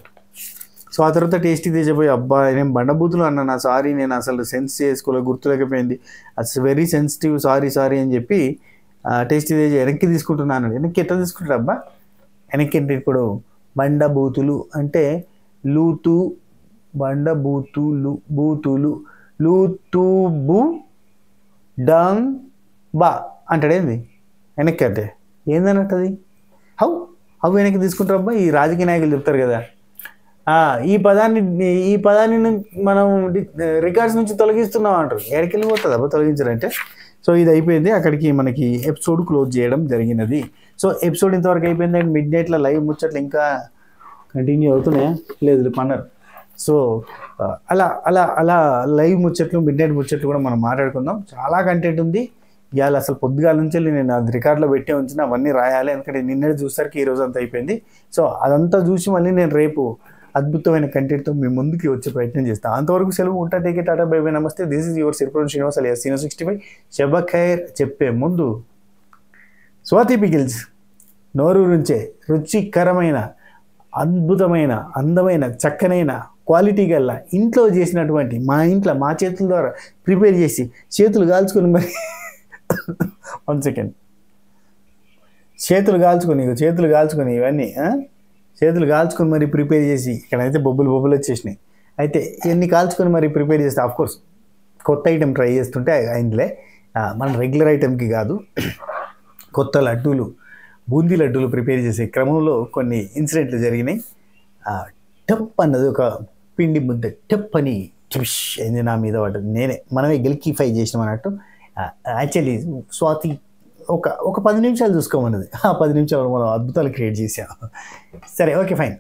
సో ఆ తర్వాత టేస్టీ తెచ్చిపోయి అబ్బా నేను బండబూతులు అన్నా, సారీ నేను అసలు సెన్స్ చేసుకోలే, గుర్తులేకపోయింది, అసలు వెరీ సెన్సిటివ్, సారీ అని చెప్పి టేస్టీ తెచ్చి వెనక్కి తీసుకుంటున్నాను. వెనక్కి ఎట్లా తీసుకుంటారు అబ్బా? వెనక్కి అంటే ఇప్పుడు బండబూతులు అంటే లూతు, బండబూతులు, బూతులు, లూతు బూ డంగ్ బా అంటాడేంది వెనక్కి, అంటే ఏందన్నట్టది? హౌ వెనక్కి తీసుకుంటారు అబ్బా? ఈ రాజకీయ నాయకులు చెప్తారు కదా, ఈ పదాన్ని మనం రికార్డ్స్ నుంచి తొలగిస్తున్నాం అంటారు. ఎక్కడికి వెళ్ళిపోతుంది అబ్బా తొలగించారంటే? సో ఇది అయిపోయింది, అక్కడికి మనకి ఎపిసోడ్ క్లోజ్ చేయడం జరిగినది. సో ఎపిసోడ్ ఇంతవరకు అయిపోయింది. అండ్ మిడ్నైట్లో లైవ్ ముచ్చట్లు ఇంకా కంటిన్యూ అవుతున్నాయా? లేదు పన్నారు. సో అలా లైవ్ ముచ్చట్లు, మిడ్నైట్ ముచ్చట్లు కూడా మనం మాట్లాడుకుందాం. చాలా కంటెంట్ ఉంది ఇవాళ. అసలు పొద్దుగాల నుంచి నేను అది రికార్డులో పెట్టే ఉంచిన అవన్నీ రాయాలి, ఎందుకంటే నిన్నటి చూసరికి ఈ రోజు అంతా అయిపోయింది. సో అదంతా చూసి మళ్ళీ నేను రేపు అద్భుతమైన కంటెంట్తో మీ ముందుకి వచ్చే ప్రయత్నం చేస్తాను. అంతవరకు సెలవు. ఉంటా. టేక్ టాటా బై బై. నమస్తే. This is your Siripuram Srinivas alias Seeno 65. శబా ఖైర్. చెప్పే ముందు స్వాతి పికిల్స్ నోరూరుంచే రుచికరమైన అద్భుతమైన అందమైన చక్కనైన క్వాలిటీ గల్లా ఇంట్లో చేసినటువంటి మా చేతుల ద్వారా ప్రిపేర్ చేసి చేతులు కాల్చుకొని మరి 1 సెకండ్ చేతులు కాల్చుకొని ఇవన్నీ చేతులు కాల్చుకొని మరి ప్రిపేర్ చేసి ఇక్కడైతే బొబ్బులు వచ్చేసినాయి. అయితే ఇవన్నీ కాల్చుకొని మరి ప్రిపేర్ చేస్తే ఆఫ్కోర్స్ కొత్త ఐటెం ట్రై చేస్తుంటే అయిందిలే, మన రెగ్యులర్ ఐటెంకి కాదు. కొత్త లడ్డూలు, బూందీ లడ్డూలు ప్రిపేర్ చేసే క్రమంలో కొన్ని ఇన్సిడెంట్లు జరిగినాయి. టప్ అన్నది ఒక పిండి ముద్ద టప్ అని టిష్ అయింది నా మీద పడ్డది. మనమే గెలికిఫై చేసినాం అన్నట్టు. యాక్చువల్లీ స్వాతి ఒక 10 నిమిషాలు చూసుకోమన్నది. ఆ 10 నిమిషాలు మనం అద్భుతాలు క్రియేట్ చేసాం. సరే, ఓకే, ఫైన్.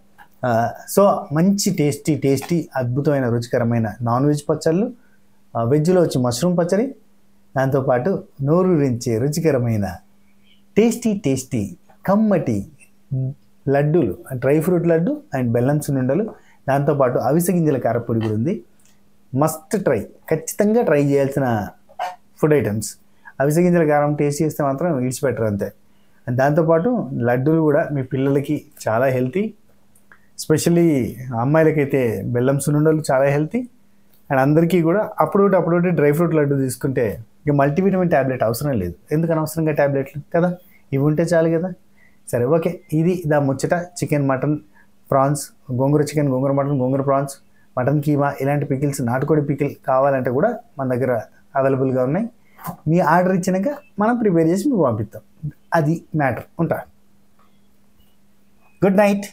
సో మంచి టేస్టీ అద్భుతమైన రుచికరమైన నాన్ వెజ్ పచ్చళ్ళు, వెజ్లో వచ్చి మష్రూమ్ పచ్చడి, దాంతోపాటు నోరూరించే రుచికరమైన టేస్టీ కమ్మటి లడ్డూలు, డ్రై ఫ్రూట్ లడ్డు అండ్ బెల్లం సున్నుండలు, దాంతోపాటు అవిసె గింజల కారపొడి కూడా ఉంది. మస్ట్ ట్రై, ఖచ్చితంగా ట్రై చేయాల్సిన ఫుడ్ ఐటమ్స్. అవిసె గింజల కారం టేస్ట్ చేస్తే మాత్రం విడిచిపెట్టరు అంతే. అండ్ దాంతోపాటు లడ్డూలు కూడా మీ పిల్లలకి చాలా హెల్తీ, ఎస్పెషల్లీ అమ్మాయిలకైతే బెల్లం సున్నుండలు చాలా హెల్తీ. అండ్ అందరికీ కూడా అప్పుడొకటి డ్రై ఫ్రూట్ లడ్డు తీసుకుంటే ఇక మల్టీవిటమిన్ ట్యాబ్లెట్ అవసరం లేదు. ఎందుకు అనవసరంగా ట్యాబ్లెట్లు కదా, ఇవి ఉంటే చాలు కదా. సరే, ఓకే, ఇది ముచ్చట. చికెన్, మటన్, ప్రాన్స్, గోంగూర చికెన్, గోంగూర మటన్, గోంగూర ప్రాన్స్, మటన్ కీమా, ఇలాంటి పికిల్స్, నాటుకోడి పికిల్ కావాలంటే కూడా మన దగ్గర అవైలబుల్గా ఉన్నాయి. మీ ఆర్డర్ ఇచ్చినాక మనం ప్రిపేర్ చేసి మీకు పంపిస్తాం. అది మ్యాటర్. ఉంటా. Good night.